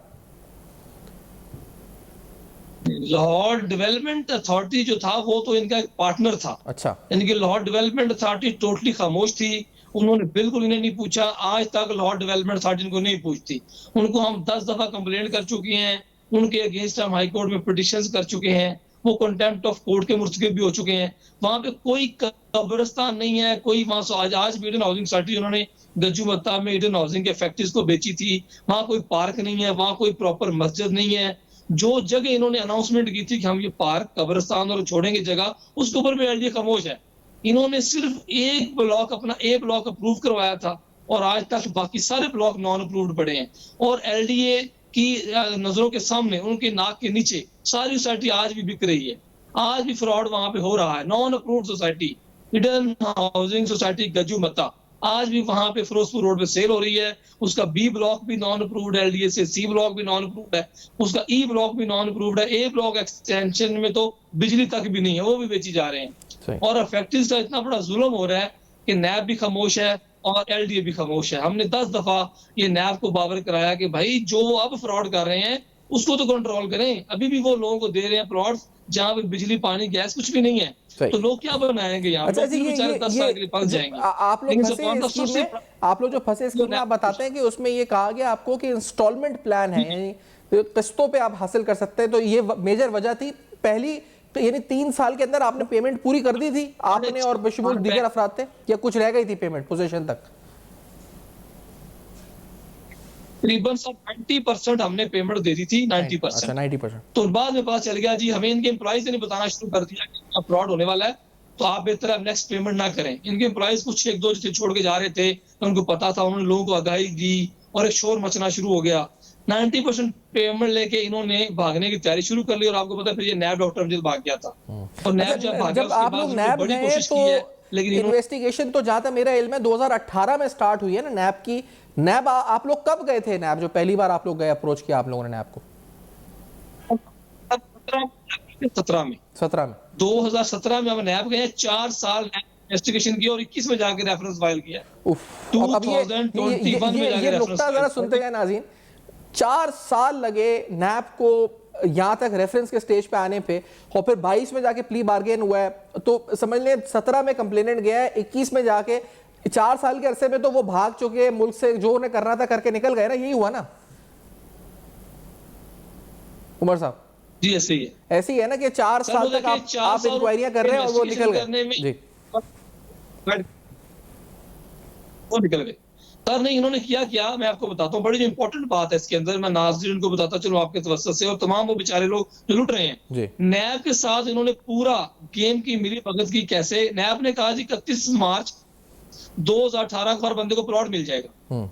लाहौर डेवलपमेंट अथॉरिटी जो था वो तो इनका एक पार्टनर था। अच्छा, यानी कि लाहौर डेवलपमेंट अथॉरिटी टोटली खामोश थी, उन्होंने बिल्कुल इन्हें नहीं पूछा। आज तक लाहौर डेवलपमेंट अथॉरिटी इनको नहीं पूछती। उनको हम 10 दफा कंप्लेंट कर चुके हैं, उनके अगेंस्ट हम हाई कोर्ट में पिटिशंस कर चुके हैं, वो कंटेम्प्ट ऑफ कोर्ट के मुर्तकिब भी हो चुके हैं। वहां पे कोई कब्रिस्तान नहीं है, कोई वहां आज भी ईडन हाउसिंग सोसाइटी उन्होंने गजुमत्ता में ईडन हाउसिंग के फैक्ट्रीज को बेची थी, वहां कोई पार्क नहीं है, वहां कोई प्रॉपर मस्जिद नहीं है। जो जगह इन्होंने अनाउंसमेंट की थी कि हम ये पार्क कब्रिस्तान और छोड़ेंगे जगह, उसके ऊपर भी एलडीए खामोश है। इन्होंने सिर्फ एक ब्लॉक अप्रूव करवाया था और आज तक बाकी सारे ब्लॉक नॉन अप्रूव्ड पड़े हैं। और एलडीए की नजरों के सामने, उनके नाक के नीचे सारी सोसाइटी आज भी बिक रही है, आज भी फ्रॉड वहां पे हो रहा है। Non approved society Eden housing society Gajumatta आज भी वहां पे फिरोजपुर रोड पे सेल हो रही है। उसका बी ब्लॉक भी नॉन अप्रूव्ड है एलडीए से, सी ब्लॉक भी नॉन अप्रूव्ड है, उसका ई ब्लॉक भी नॉन अप्रूव्ड है, ए ब्लॉक एक्सटेंशन में तो बिजली तक भी नहीं है, वो भी बेची जा रहे हैं। और फैक्ट्रीज का इतना बड़ा जुल्म हो रहा है कि नैब भी खामोश है और एलडीए भी खामोश है। हमने 10 दफा ये नैब को बावर कराया कि भाई जो अब फ्रॉड कर रहे हैं उसको तो कंट्रोल करें। अभी भी वो लोगों को दे रहे हैं प्लॉट्स जहाँ पे बिजली पानी गैस कुछ भी नहीं है, तो लोग क्या बनाएंगे यहाँ? अच्छा जी, ये 10 साल के लिए फंस जाएंगे। आप लोग जो फंसे स्कीम में आप बताते हैं कि उसमें ये कहा गया आपको कि इंस्टॉलमेंट प्लान है, यानी किस्तों पे आप हासिल कर सकते हैं, तो ये मेजर वजह थी पहली, तो यानी 3 साल के अंदर आपने पेमेंट पूरी कर दी थी आपने और बशमूल दीगर अफराद थे, या कुछ रह गई थी पेमेंट पोजीशन तक? तकरीबन 90% हमने पेमेंट दे दी थी, 90%। अच्छा, 90%। तो बाद में पता चल गया जी, हमें इनके एम्प्लॉइज ने बताना शुरू कर दिया कि फ्रॉड होने वाला है, तो आप बेहतर नेक्स्ट पेमेंट ना करें। इनके एम्प्लॉइज कुछ 1-2 छोड़ के जा रहे थे, उनको पता था, उन्होंने लोगों को आगाही दी और एक शोर मचना शुरू हो गया। 90% पेमेंट लेके इन्होंने भागने की तैयारी शुरू कर ली और आपको पता है फिर ये नैब डॉक्टर अमजद भाग गया था। और नैब जब भागा उसके आप बाद लोग नैब बड़ी गए कोशिश तो की है, लेकिन इन्वेस्टिगेशन तो जहां तक मेरा इल्म है 2018 में स्टार्ट हुई है ना नैब की। नैब आप लोग कब गए थे? नैब जो पहली बार आप लोग गए, अप्रोच किया आप लोगों ने नैब को? 17 में 2017 में हम नैब गए, 4 साल इन्वेस्टिगेशन की और 21 में जाके रेफरेंस फाइल किया। 2021 में जाके रेफरेंस जरा सुनते गए नाज़रीन, 4 साल लगे नैब को यहाँ तक रेफरेंस के स्टेज पे आने पे, और फिर 22 में जाके प्ली बार्गेन हुआ है, तो समझ लें 17 में कंप्लेनेंट गया है, 21 में जाके 4 साल के अरसे में तो वो भाग चुके, मुल्क से जो उन्हें करना था करके निकल गए ना, यही हुआ ना उमर साहब? जी ऐसे ही है, ऐसे ही है ना कि 4 साल तक आप इंक्वायरियां कर रहे हैं और वो निकल गए जी, वो निकल गए। सर नहीं, इन्होंने क्या मैं आपको बताता हूँ, बड़ी जो इंपॉर्टेंट बात है इसके अंदर, मैं नाज़रीन को बताता चलो आपके तवज्जुह से, और तमाम वो बेचारे लोग जो लुट रहे हैं। नैब के साथ इन्होंने पूरा गेम की मिली भगत की। कैसे? नैब ने कहा जी 31 मार्च 2018 को हर बंदे को प्लॉट मिल जाएगा।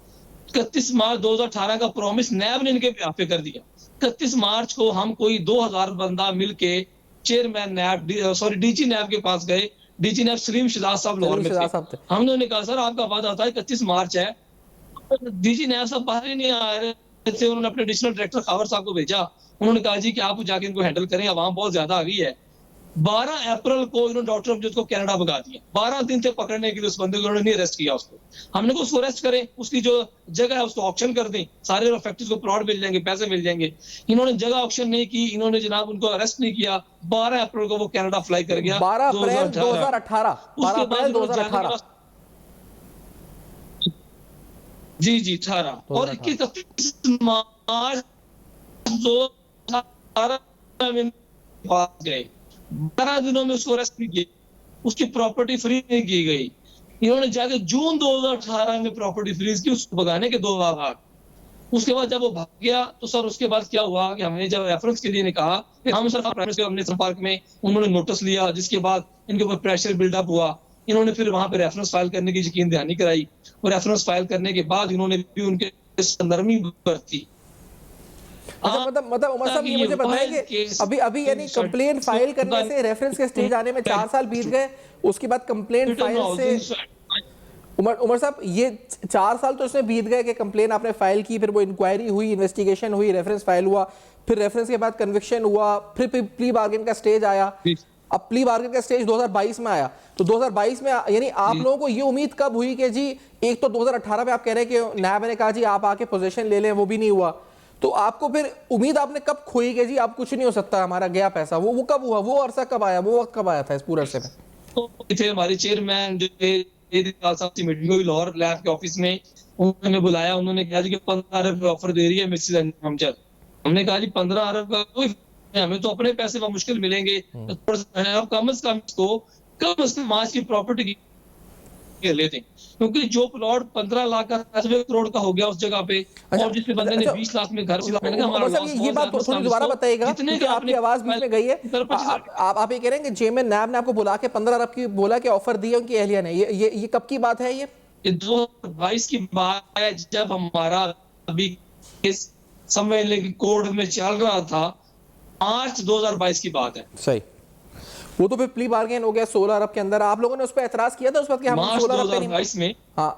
31 मार्च 2018 का प्रॉमिस नैब ने इनके पे कर दिया। 31 मार्च को हम कोई 2000 बंदा मिलके चेयरमैन नैब डीजी नैब के पास गए। डीजी नैब सलीम शहजाद साहब लाहौर में थे। हमने उन्हें कहा सर आपका वादा था 31 मार्च है, डीजी नैब साहब बाहर ही नहीं आ रहे थे। उन्होंने अपने एडिशनल डायरेक्टर खावर साहब को भेजा, उन्होंने कहा जी कि आप जाके इनको हैंडल करें, आवाम बहुत ज्यादा आ गई है। 12 अप्रैल को इन्होंने डॉक्टर अमजद को कनाडा भगा दिया। 12 दिन थे पकड़ने के लिए उस बंदे को, उन्होंने नहीं अरेस्ट किया उसको। हमने कहा उसको अरेस्ट करें, उसकी जो जगह है उसको ऑक्शन कर दें, सारे फैक्ट्रीज को प्लॉट मिल जाएंगे, पैसे मिल जाएंगे। इन्होंने जगह ऑक्शन नहीं की, इन्होंने जनाब उनको अरेस्ट नहीं किया। 12 अप्रैल को वो कनाडा फ्लाई कर गया। 12 अप्रैल 2018, 12 उसके अप्रैल बाद 2018। जी 18 और 31 मार्च 2018 में गए। 12 दिनों में उसको अरेस्ट नहीं किया, उसकी प्रॉपर्टी फ्रीज नहीं की गई। इन्होंने जाके जून 2018 में प्रॉपर्टी फ्रीज की, उसको भगाने के 2 भाग। उसके बाद जब वो भाग गया तो सर उसके बाद क्या हुआ कि हमने जब रेफरेंस के लिए ने कहा कि हम सर हमने संपर्क में उन्होंने नोटिस लिया, जिसके बाद इनके ऊपर प्रेशर बिल्डअप हुआ। इन्होंने फिर वहां पे रेफरेंस फाइल करने की यकीन दहानी कराई और रेफरेंस फाइल करने के बाद इन्होंने भी उनके संदर्मी बरती। अच्छा, मतलब उमर साहब ये मुझे बताएंगे, अभी यानी कंप्लेंट फाइल करने से रेफरेंस के स्टेज आने में 4 साल बीत गए, उसके बाद कंप्लेंट फाइल से उमर साहब ये 4 साल तो इसमें बीत गए कि कंप्लेन आपने फाइल की, फिर वो इंक्वायरी हुई, इन्वेस्टिगेशन हुई, रेफरेंस फाइल हुआ, फिर रेफरेंस के बाद कन्विक्शन हुआ, फिर प्ली बार्गेन का स्टेज आया। अब प्ली बार्गेन का स्टेज 2022 में आया, तो 2022 में यानी आप लोगों को ये उम्मीद कब हुई कि जी, एक तो 2018 में आप कह रहे हैं कि नैब ने कहा जी आप आके पोजीशन ले लें, वो भी नहीं हुआ, तो आपको फिर उम्मीद आपने कब खोई कि जी आप कुछ नहीं हो सकता, हमारा गया पैसा, वो कब हुआ, वो अरसा कब आया, वो वक्त कब आया था इस पूरे अरसे में? तो थे हमारे चेयरमैन जो मीटिंग हुई लाहौर लैब के ऑफिस में, उन्होंने बुलाया, उन्होंने कहा जी कि 15 अरब का ऑफर दे रही है मिसेस अमजद। हमने कहा जी 15 अरब का कोई, हमें तो अपने पैसे पर मुश्किल मिलेंगे, तो कम से कम इसको कम से कम आज की प्रॉपर्टी की लेते हैं, क्योंकि जो प्लॉट 15 लाख का 90 करोड़ का हो गया उस जगह पे, और जिसके बंदे ने 20 लाख में घर, ये बात थोड़ी दोबारा बताइएगा क्योंकि आपकी आवाज बीच में गई है। आप ये कह रहे हैं कि चेयरमैन नैब ने आपको बुला के 15 अरब की बोला कि ऑफर दी है उनकी एहलिया ने, ये कब की बात है? ये 2022 की बात है, जब हमारा अभी इस समय कोर्ट में चल रहा था, मार्च 2022 की बात है। सही, वो तो फिर प्ली बार्गेन हो गया 16 अरब के अंदर। आप लोगों ने उस पर एतराज किया था उस वक्त कि हम 16 अरब पे नहीं, में हाँ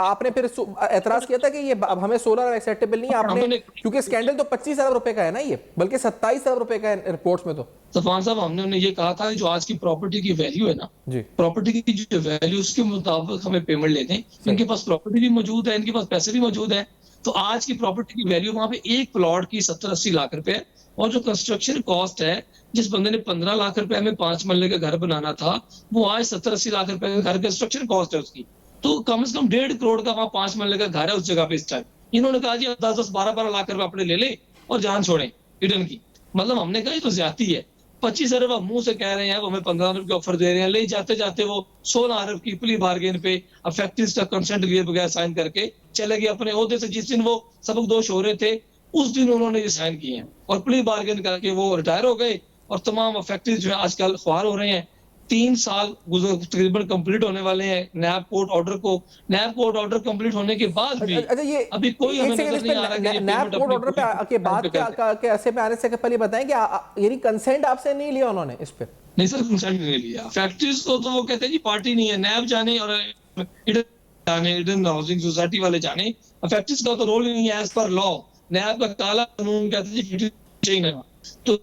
आपने फिर एतराज किया था कि ये हमें 16 अरब एक्सेप्टेबल नहीं, आपने क्योंकि स्कैंडल तो 25 अरब रुपए का है ना ये, बल्कि 27 अरब रुपए का है रिपोर्ट्स में। तो सफान साहब हमने ये कहा था जो आज की प्रॉपर्टी की वैल्यू है ना जी, प्रॉपर्टी की जो वैल्यू उसके मुताबिक हमें पेमेंट लेते हैं। इनके पास प्रॉपर्टी भी मौजूद है, इनके पास पैसे भी मौजूद है, तो आज की प्रॉपर्टी की वैल्यू वहां पे एक प्लॉट की 70-80 लाख रुपए है, और जो कंस्ट्रक्शन कॉस्ट है, जिस बंदे ने 15 लाख रुपए में 5 मरले का घर बनाना था, वो आज 70-80 लाख रुपए का घर कंस्ट्रक्शन कॉस्ट है उसकी, तो कम से कम 1.5 करोड़ का वहां 5 मरले का घर है उस जगह पे इस टाइम। इन्होंने कहा जी 10-10, 12-12 लाख रुपए अपने ले ले और जान छोड़े रिटर्न की। मतलब हमने कहा ये तो ज्यादती है। 25 अरब आप मुंह से कह रहे हैं, वो हमें 15 अरब की ऑफर दे रहे हैं, ले जाते जाते वो 16 अरब की प्ली बार्गेन पे अब फैक्ट्रीज का कंसेंट लिए बगैर साइन करके चले गए अपने ओहदे से। जिस दिन वो सबक दोष हो रहे थे उस दिन उन्होंने ये साइन किए हैं और प्ली बार्गेन करके वो रिटायर हो गए, और तमाम फैक्ट्रीज जो है आजकल ख्वार हो रहे हैं। 3 साल तकरीबन कंप्लीट होने वाले हैं नैब कोर्ट ऑर्डर को। नैब कोर्ट ऑर्डर कंप्लीट होने के बाद भी अभी कोई हमें नजर नहीं आ रहा कि नैब कोर्ट ऑर्डर पे बात के ऐसे में आने से पहले बताएं कि यानी कंसेंट आपसे नहीं लिया उन्होंने इस पे? नहीं सर, कंसेंट नहीं लिया। फैक्ट्रीज को तो वो कहते हैं जी पार्टी नहीं है, नैब जाने और इडन हाउसिंग सोसाइटी वाले जाने, फैक्ट्रीज का तो रोल ही नहीं है एज पर लॉ। नैब का काला कानून कहते हैं जी चाहिए, तो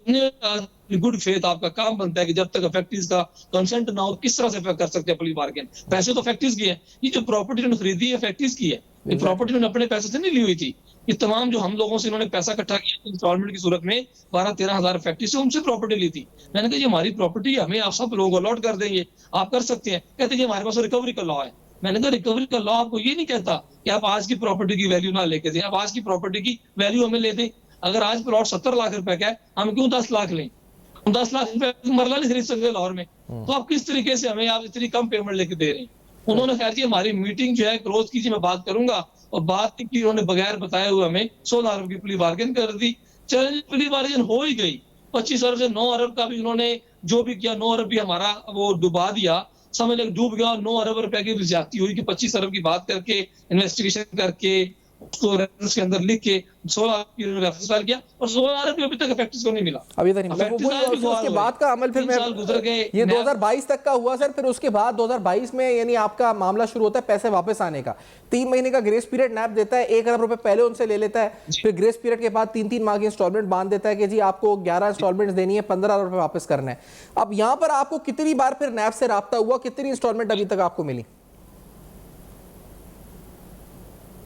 गुड फेथ आपका काम बनता है कि जब तक फैक्ट्रीज का कंसेंट ना हो किस तरह से कर सकते हैं प्ली बार्गेन। पैसे तो फैक्ट्रीज की है, ये जो प्रॉपर्टी उन्होंने खरीदी है फैक्ट्रीज की है, ये प्रॉपर्टी उन्होंने अपने पैसे से नहीं ली हुई थी। ये तमाम जो हम लोगों से इन्होंने पैसा इकट्ठा किया इंस्टॉलमेंट की सूरत में 12-13 हजार फैक्ट्री से उनसे प्रॉपर्टी ली थी। मैंने कहा ये हमारी प्रॉपर्टी है, हमें आप सब लोगों को अलॉट कर देंगे, आप कर सकते हैं। कहते हैं हमारे पास रिकवरी का लॉ है। मैंने कहा रिकवरी का लॉ आपको ये नहीं कहता कि आप आज की प्रॉपर्टी की वैल्यू ना लेके दें, आप आज की प्रॉपर्टी की वैल्यू हमें ले दें। अगर आज प्लॉट 70 लाख रुपए का है, हम क्यों 10 लाख लें? हम 10 लाख रुपए मरला नहीं खरीद सकते लाहौर में, तो आप किस तरीके से हमें आप इतनी कम पेमेंट लेके दे रहे हैं? उन्होंने खैर जी हमारी मीटिंग जो है क्लोज की, मैं बात करूंगा, और बात की उन्होंने बगैर बताए हुए हमें 16 अरब की प्ली बार्गेन कर दी। चल प्ली बार्गेन हो ही गई, 25 अरब से 9 अरब का भी उन्होंने जो भी किया, 9 अरब भी हमारा वो डुबा दिया, समझ लें डूब गया। 9 अरब रुपए की ज्यादती हुई कि 25 अरब की बात करके इन्वेस्टिगेशन करके उसको रेफरेंस के अंदर लिख के 16 की रेफरेंस फाइल किया और 16 रुपये अभी तक इफेक्टिव को नहीं मिला। अभी तक नहीं मिला। Effective साल भी उसके गुहार बाद हुए। का अमल फिर 3 मैं साल गुजर गए। ये 2022 तक का हुआ सर, फिर उसके बाद 2022 में यानी आपका मामला शुरू होता है पैसे वापस आने का। 3 महीने का ग्रेस पीरियड नैप देता है, 1 अरब रुपए पहले उनसे ले लेता है, फिर ग्रेस पीरियड के बाद 3-3 माह की इंस्टॉलमेंट बांध देता है कि जी आपको 11 इंस्टॉलमेंट्स देनी है, 15 अरब रुपए वापस करना है। अब यहाँ पर आपको कितनी बार फिर नैप से राब्ता हुआ, कितनी इंस्टॉलमेंट अभी तक आपको मिली?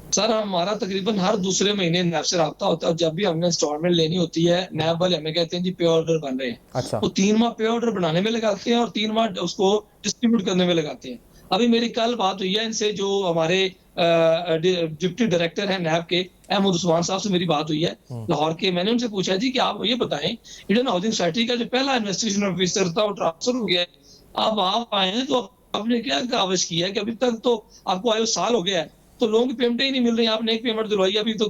सर हमारा तकरीबन हर दूसरे महीने नैब से रब्ता होता है। जब भी हमने इंस्टॉलमेंट लेनी होती है, नैब वाले हमें कहते हैं जी पे ऑर्डर बन रहे हैं। अच्छा। वो 3 माह पे ऑर्डर बनाने में लगाते हैं और 3 माह उसको डिस्ट्रीब्यूट करने में लगाते हैं। अभी मेरी कल बात हुई है इनसे, जो हमारे डिप्टी डायरेक्टर हैं नैब के अहमद उस्मान साहब से मेरी बात हुई है लाहौर के। मैंने उनसे पूछा जी कि आप ये बताएं, ईडन हाउसिंग सोसाइटी का जो पहला इन्वेस्टिगेशन ऑफिसर था वो ट्रांसफर हो गया है, अब आप आए हैं तो आपने क्या कावज किया है कि अभी तक तो आपको आए साल हो गया है तो लोगों की पेमेंट ही नहीं मिल रही। आपने एक पेमेंट दिलवाई, अभी तो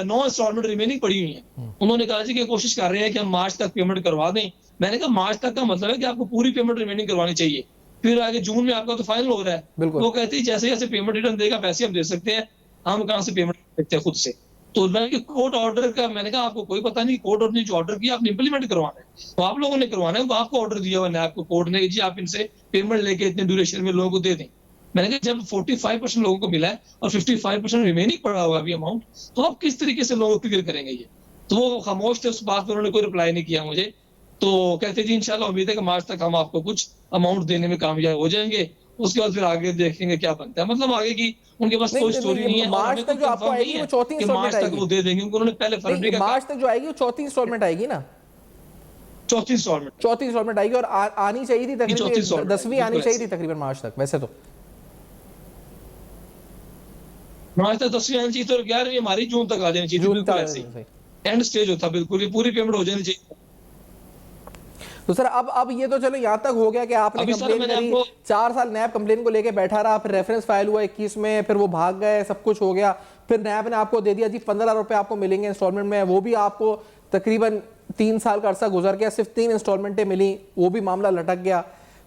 9 इंस्टॉलमेंट रिमेनिंग पड़ी हुई है। उन्होंने कहा जी कि कोशिश कर रहे हैं कि हम मार्च तक पेमेंट करवा दें। मैंने कहा मार्च तक का मतलब है कि आपको पूरी पेमेंट रिमेनिंग करवानी चाहिए, फिर आगे जून में आपका तो फाइनल हो रहा है। वो कहते हैं जैसे जैसे पेमेंट रिटर्न देगा पैसे हम दे सकते हैं, हम कहाँ से पेमेंट करते हैं खुद से। तो मैंने कोर्ट ऑर्डर का, मैंने कहा आपको कोई पता नहीं, कोर्ट ऑर्डर ने जो ऑर्डर किया आपने इंप्लीमेंट करवाना है, तो आप लोगों ने करवाना है। वो आपको ऑर्डर दिया हुआ है आपको कोर्ट ने, जी आप इनसे पेमेंट लेके इतने ड्यूरेशन में लोगों को दे दें। मैंने कहा जब 45% लोगों को मिला है और 55% रिमेनिंग पड़ा हुआ अभी अमाउंट, तो आप किस तरीके से लोगों को क्लियर करेंगे ये? तो वो खामोश थे उस बात पर, उन्होंने कोई रिप्लाई नहीं किया मुझे। तो कहते जी इंशाल्लाह उम्मीद है कि मार्च तक हम आपको कुछ अमाउंट देने में कामयाब हो जाएंगे, उसके बाद फिर आगे देखेंगे क्या बनता है। मतलब आगे की उनके पास कोई स्टोरी नहीं है। मार्च तक जो आपको आएगी वो चौथी इंस्टॉलमेंट आएगी, वो दे देंगे। उन्होंने पहले फरवरी का, मार्च तक जो आएगी वो चौथी इंस्टॉलमेंट आएगी ना, चौथी इंस्टॉलमेंट आएगी और आनी चाहिए थी तकरीबन 10वीं आनी चाहिए थी तकरीबन मार्च तक। वैसे तो मार्च तक 10वीं आनी चाहिए, तो 11वीं हमारी जून तक आ जानी चाहिए, जून बिल्कुल ऐसे एंड स्टेज होता, बिल्कुल ये पूरी पेमेंट हो जानी चाहिए। तो सर अब ये तो चलो यहाँ तक हो गया कि आपने कंप्लेन करी, 4 साल नैब कंप्लेन को लेके बैठा रहा, फिर रेफरेंस फाइल हुआ 21 में, फिर वो भाग गए, सब कुछ हो गया, फिर नैब ने आपको दे दिया जी 15 रुपए आपको मिलेंगे इंस्टॉलमेंट में, वो भी आपको तकरीबन 3 साल का अरसा गुजर गया, सिर्फ 3 इंस्टॉलमेंटें मिली, वो भी मामला लटक गया।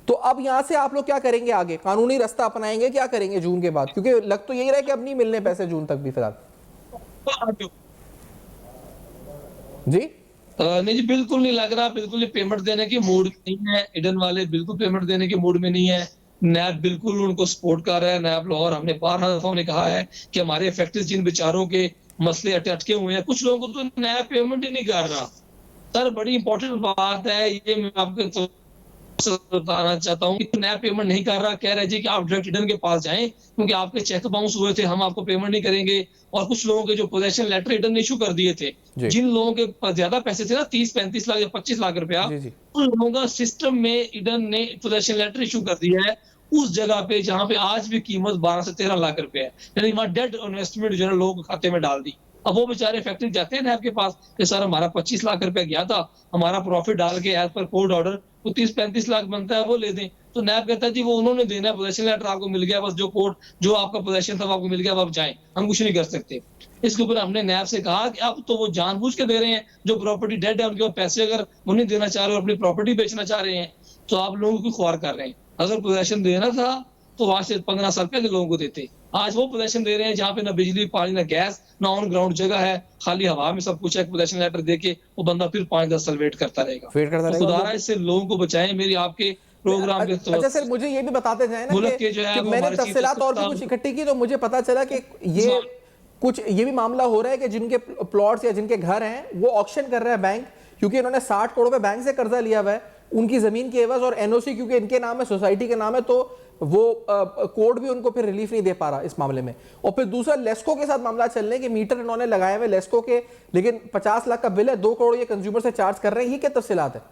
तो अब यहाँ से आप लोग क्या करेंगे आगे? कानूनी रास्ता अपनाएंगे, क्या करेंगे जून के बाद? क्योंकि लग तो यही रहा है कि अब नहीं मिलने पैसे जून तक भी फिलहाल। जी नहीं जी, बिल्कुल नहीं लग रहा, बिल्कुल ये पेमेंट देने की मूड नहीं है। ईडन वाले बिल्कुल पेमेंट देने के मूड में नहीं है। नैब बिल्कुल उनको सपोर्ट कर रहा है। नैब लाहौर, हमने 12 दफा ने कहा है कि हमारे अफेक्टेड जिन बेचारों के मसले अटके हुए हैं, कुछ लोगों को तो नैब पेमेंट ही नहीं कर रहा। सर बड़ी इंपॉर्टेंट बात है ये, मैं आपको बताना चाहता हूँ कि नया पेमेंट नहीं कर रहा, कह रहे जी कि आप डायरेक्ट ईडन के पास जाएं क्योंकि आपके चेक बाउंस हुए थे, हम आपको पेमेंट नहीं करेंगे। और कुछ लोगों के जो पोजेशन लेटर ईडन ने इशू कर दिए थे, जिन लोगों के पास ज्यादा पैसे थे ना, 30-35 लाख या 25 लाख रुपया, उन लोगों का सिस्टम में ईडन ने पोजेशन लेटर इशू कर दिया है उस जगह पे जहां पे आज भी कीमत 12 से 13 लाख रुपए है। यानी वहां डेड इन्वेस्टमेंट जो है लोगों के खाते में डाल दी। अब वो बेचारे फैक्ट्री जाते हैं नैब के पास कि सर हमारा 25 लाख रुपया गया था, हमारा प्रॉफिट डाल के एज पर कोर्ट ऑर्डर वो 30-35 लाख बनता है वो ले दें। तो नैब कहता है जी वो उन्होंने देना है, पोजेशन लेटर आपको मिल गया, बस जो कोर्ट जो आपका पोजेशन था वो आपको मिल गया, अब आप जाएं, हम कुछ नहीं कर सकते। इसके ऊपर हमने नैब से कहा कि अब तो वो जानबूझ के दे रहे हैं, जो प्रॉपर्टी डेड है उनके पैसे अगर वो नहीं देना चाह रहे हो, अपनी प्रॉपर्टी बेचना चाह रहे हैं, तो आप लोगों को ख्वार कर रहे हैं। अगर पोजेशन देना था तो वहां से 15 साल पहले लोगों को देते। आज वो पोजेशन दे रहे हैं जहाँ पे ना बिजली पानी ना गैस ना ऑन ग्राउंड जगह है, खाली हवा में सब कुछ है। पोजेशन लेटर देके वो बंदा फिर 5-10 साल वेट करता रहेगा। तो खुदा इससे लोगों को बचाएं। मेरी आपके प्रोग्राम के तो अच्छा सर मुझे ये भी बताते जाए ना कि जो है मैंने तफसीलात और भी कुछ इकट्ठी की, तो मुझे पता चला कि ये कुछ ये भी मामला हो रहा है कि जिनके प्लॉट्स या जिनके घर हैं वो ऑक्शन कर रहा है बैंक, क्योंकि इन्होंने 60 करोड़ रुपए बैंक से कर्जा लिया हुआ है उनकी जमीन के एवज, और एनओसी क्योंकि इनके नाम है, सोसाइटी के नाम है, तो वो कोर्ट भी उनको फिर रिलीफ नहीं दे पा रहा इस मामले में। और फिर दूसरा लेस्को के साथ मामला चल रहा है कि मीटर इन्होंने लगाए हुए लेस्को के, लेकिन 50 लाख का बिल है, 2 करोड़ ये कंज्यूमर से चार्ज कर रहे हैं। ये क्या तफसीलात है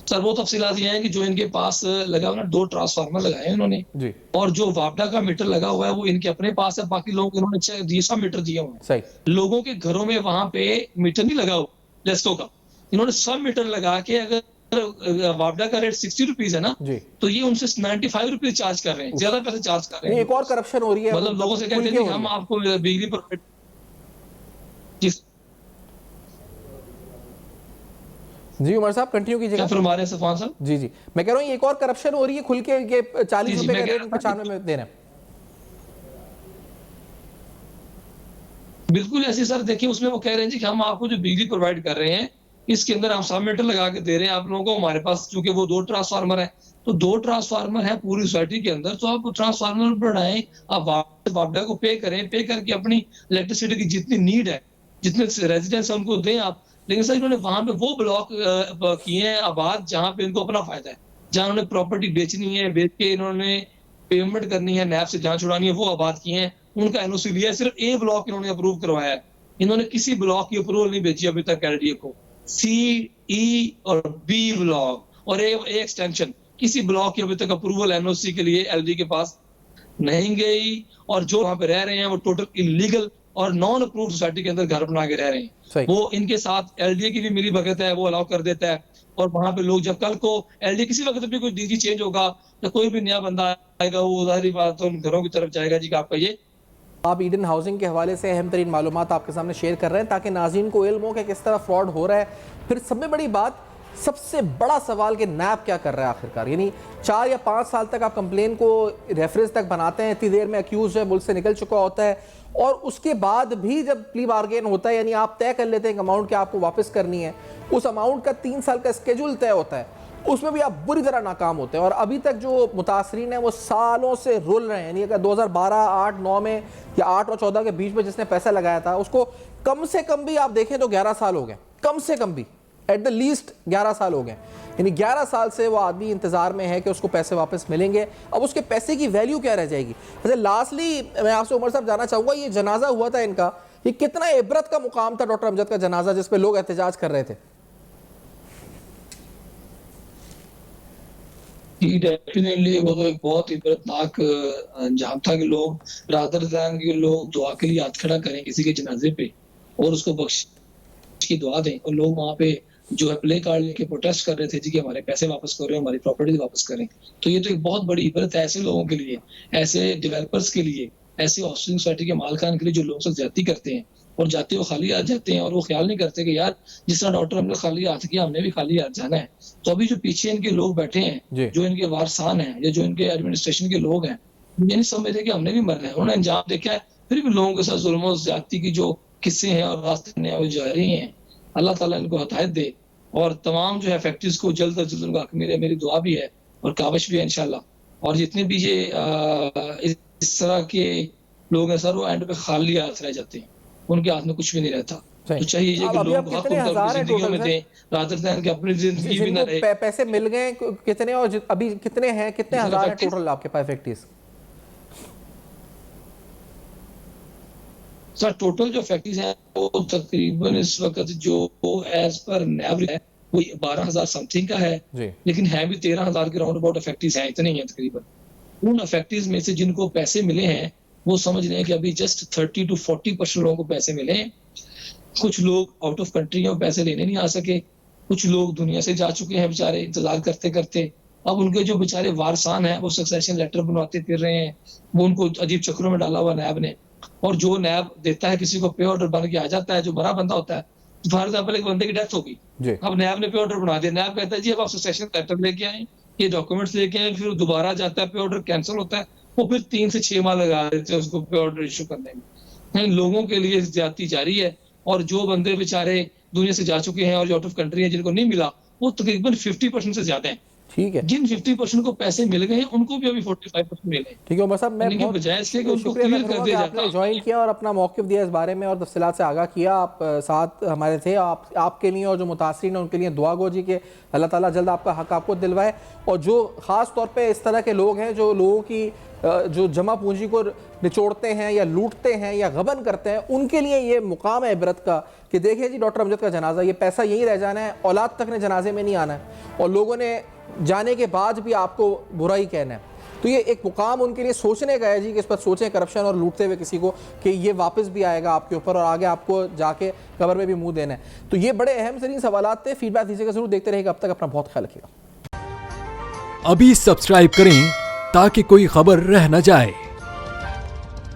सर? वो तफसीलात ये हैं कि जो इनके पास लगा हुआ ना, 2 ट्रांसफार्मर लगाए हैं इन्होंने जी, और जो वापडा का मीटर लगा हुआ है वो इनके अपने पास है, बाकी लोगों को इन्होंने दूसरा मीटर दिया हुआ है। सही। लोगों के घरों में वहां पे मीटर नहीं लगा हुआ लेस्को का, इन्होंने सब मीटर लगा के, अगर वापडा का रेट 60 रुपीज है ना जी, तो ये उनसे 95 रुपीज चार्ज कर रहे हैं, ज्यादा पैसे चार्ज कर रहे हैं। एक और करप्शन हो रही है, मतलब लोगों से कहते हैं हम आपको बिजली पर जी उमर साहब कंटिन्यू कीजिएगा। क्या फरमा रहे हैं सफान साहब? जी जी, मैं कह रहा हूँ एक और करप्शन हो रही है खुल के, ये 40 जी, रुपए मैं का कह रेट रहा था 95 में दे रहे हैं। बिल्कुल ऐसे सर, देखिए उसमें वो कह रहे हैं जी कि हम आपको जो बिजली प्रोवाइड कर रहे हैं इसके अंदर हम 100 मीटर लगा के दे रहे हैं आप लोगों को। हमारे पास चूंकि वो 2 ट्रांसफार्मर है, तो 2 ट्रांसफार्मर है पूरी सोसाइटी के अंदर, तो आप ट्रांसफार्मर बढ़ाएं, आप वापडा को पे करें, पे करके अपनी इलेक्ट्रिसिटी की जितनी नीड है, जितने रेजिडेंट्स उनको दें आप। लेकिन सर इन्होंने वहां पे वो ब्लॉक किए हैं आबाद जहां पे इनको अपना फायदा है, जहां उन्होंने प्रॉपर्टी बेचनी है, बेच के इन्होंने पेमेंट करनी है, नैब से जान छुड़ानी है, वो आबाद किए हैं। उनका एनओसी लिया है, सिर्फ ए ब्लॉक इन्होंने अप्रूव करवाया है। इन्होंने किसी ब्लॉक की अप्रूवल नहीं भेजी अभी तक एलडीए को। सी, ई और बी ब्लॉक और ए एक्सटेंशन, किसी ब्लॉक की अभी तक अप्रूवल एनओसी के लिए एलडीए के पास नहीं गई। और जो वहां पे रह रहे हैं वो टोटल इलीगल और नॉन अप्रूव्ड सोसाइटी के अंदर घर बना के रह रहे हैं। वो इनके साथ एलडीए की भी मिली भगत है, वो अलाउ कर देता है। और वहां पे लोग जब कल को एलडीए किसी वक्त भी कोई डीजी चेंज होगा तो कोई भी नया बंदा आएगा, वो जाहिर बात तो उन घरों की तरफ जाएगा जी कि आपका ये। आप ईडन हाउसिंग के हवाले से अहम तरीन मालूमात आपके सामने शेयर कर रहे हैं ताकि नाज़रीन को इल्म हो कि किस तरह फ्रॉड हो रहा है। फिर सबसे बड़ी बात, सबसे बड़ा सवाल कि नैब क्या कर रहा है आखिरकार। यानी 4 या 5 साल तक आप कंप्लेन को रेफरेंस तक बनाते हैं, इतनी देर में अक्यूज जो है मुल्क से निकल चुका होता है, और उसके बाद भी जब प्ली बार्गेन होता है, यानी आप तय कर लेते हैं एक अमाउंट कि आपको वापस करनी है, उस अमाउंट का 3 साल का स्केड्यूल तय होता है, उसमें भी आप बुरी तरह नाकाम होते हैं। और अभी तक जो मुतासरीन हैं वो सालों से रुल रहे हैं। यानी अगर 2012, 8, 9 में या 8 और 14 के बीच में जिसने पैसा लगाया था उसको कम से कम भी आप देखें तो 11 साल हो गए, कम से कम भी एट द लीस्ट 11 साल हो गए। यानी 11 साल से वो आदमी इंतजार में है कि उसको पैसे वापस मिलेंगे। अब उसके पैसे की वैल्यू क्या रह जाएगी। अच्छा, लास्टली मैं आपसे उमर साहब जानना चाहूँगा, ये जनाजा हुआ था इनका, ये कितना इबरत का मुकाम था डॉक्टर अमजद का जनाजा जिस पे लोग एहतजाज कर रहे थे? डेफिनेटली वो तो एक बहुत इबरतनाक अंजाम था कि लोग रादर दैन के लोग दुआ के लिए हाथ खड़ा करें किसी के जनाजे पे और उसको बख्श की दुआ दें, और लोग वहाँ पे जो है प्ले कार्ड लेके प्रोटेस्ट कर रहे थे जी कि हमारे पैसे वापस करें, हमारी प्रॉपर्टी वापस करें। तो ये तो एक बहुत बड़ी इबरत है ऐसे लोगों के लिए, ऐसे डेवलपर्स के लिए, ऐसी हाउसिंग सोसाइटी के मालकान के लिए जो लोग ज्यादती करते हैं और जाते हुए खाली हाथ जाते हैं, और वो ख्याल नहीं करते कि यार जिस तरह डॉक्टर हमने खाली हाथ किया हमने भी खाली हाथ जाना है। तो अभी जो पीछे इनके लोग बैठे हैं, जो इनके वारसान हैं या जो इनके एडमिनिस्ट्रेशन के लोग हैं, ये नहीं समझते कि हमने भी मरना है। उन्होंने अंजाम देखा है, फिर भी लोगों के साथ जुल्म और ज्यादती की जो किस्से हैं और रास्ते वो जारी हैं। अल्लाह ताला इनको हदायत दे और तमाम जो है फैक्ट्रीज को जल्द अज जल्द उनका मेरी दुआ भी है और काविश भी है इंशाल्लाह। और जितने भी ये इस तरह के लोग हैं सर, वो एंड पे खाली हाथ रह जाते हैं, उनके हाथ में कुछ भी नहीं रहता। तो चाहिए कि लोग जिंदगियों में दें रादर दैन कि अपनी जिंदगी भी ना रहे। पैसे मिल गए कितने और अभी कितने हैं, कितने हजार हैं टोटल आपके पास फैक्ट्रीज? सर टोटल जो फैक्ट्रीज हैं वो तकरीबन इस वक्त जो एज पर नैब है वो 12,000 समथिंग का है, लेकिन है भी 13,000 के राउंड अबाउट फैक्ट्रीज हैं, इतने ही हैं तकरीबन। उन फैक्ट्रीज में से जिनको पैसे मिले हैं वो समझ लें कि अभी जस्ट 30 to 40% लोगों को पैसे मिले हैं। कुछ लोग आउट ऑफ कंट्री हैं, पैसे लेने नहीं आ सके, कुछ लोग दुनिया से जा चुके हैं बेचारे इंतजार करते करते। अब उनके जो बेचारे वारसान हैं वो सक्सेशन लेटर बनवाते फिर रहे हैं, वो उनको अजीब चक्रों में डाला हुआ नैब ने। और जो नैब देता है किसी को पे ऑर्डर बन के आ जाता है, जो बड़ा बंदा होता है, तो फॉर एग्जाम्पल एक बंदे की डेथ होगी, अब नैब ने पे ऑर्डर बना दिया, नैब कहता है जी अब आप सक्सेशन लेटर लेके आए, ये डॉक्यूमेंट्स लेके आए, फिर दोबारा जाता है, पे ऑर्डर कैंसिल होता है, वो फिर 3 से 6 माह लगा देते हैं उसको पे ऑर्डर इशू करने में। लोगों के लिए ज्यादती जारी है। और जो बंदे बेचारे दुनिया से जा चुके हैं और जो आउट ऑफ कंट्री है जिनको नहीं मिला, वो तकरीबन 50% से ज्यादा है। ठीक है, जिन 50% को पैसे मिल गए हैं उनको भी अभी 45% मिले। ठीक है उमर साहब, मैं बहुत बजाय इसके कि उनको क्लियर कर दिया जाता, आपने ज्वाइन किया और अपना मौक़िफ़ दिया इस बारे में और तफसीलात से आगाह किया। आप साथ हमारे थे, आपके लिए और जो मुतासरीन हैं उनके लिए दुआ गो जी के अल्लाह ताला जल्द आपका हक आपको दिलवाए। और जो ख़ास तौर पे इस तरह के लोग हैं जो लोगों की जो जमा पूंजी को निचोड़ते हैं या लूटते हैं या गबन करते हैं, उनके लिए ये मुकाम है इबरत का कि देखिए जी डॉक्टर अमजद का जनाजा, ये पैसा यहीं रह जाना है, औलाद तक ने जनाजे में नहीं आना है और लोगों ने जाने के बाद भी आपको बुरा ही कहना है। तो ये एक मुकाम उनके लिए सोचने का है जी कि इस पर सोचें करप्शन और लूटते हुए किसी को कि ये वापस भी आएगा आपके ऊपर और आगे आपको जाके कब्र में भी मुंह देना है। तो ये बड़े अहम तरीन सवालात थे, फीडबैक दीजिएगा ज़रूर, देखते रहेगा। अब तक अपना बहुत ख्याल रखिएगा। अभी सब्सक्राइब करें ताकि कोई खबर रह न जाए।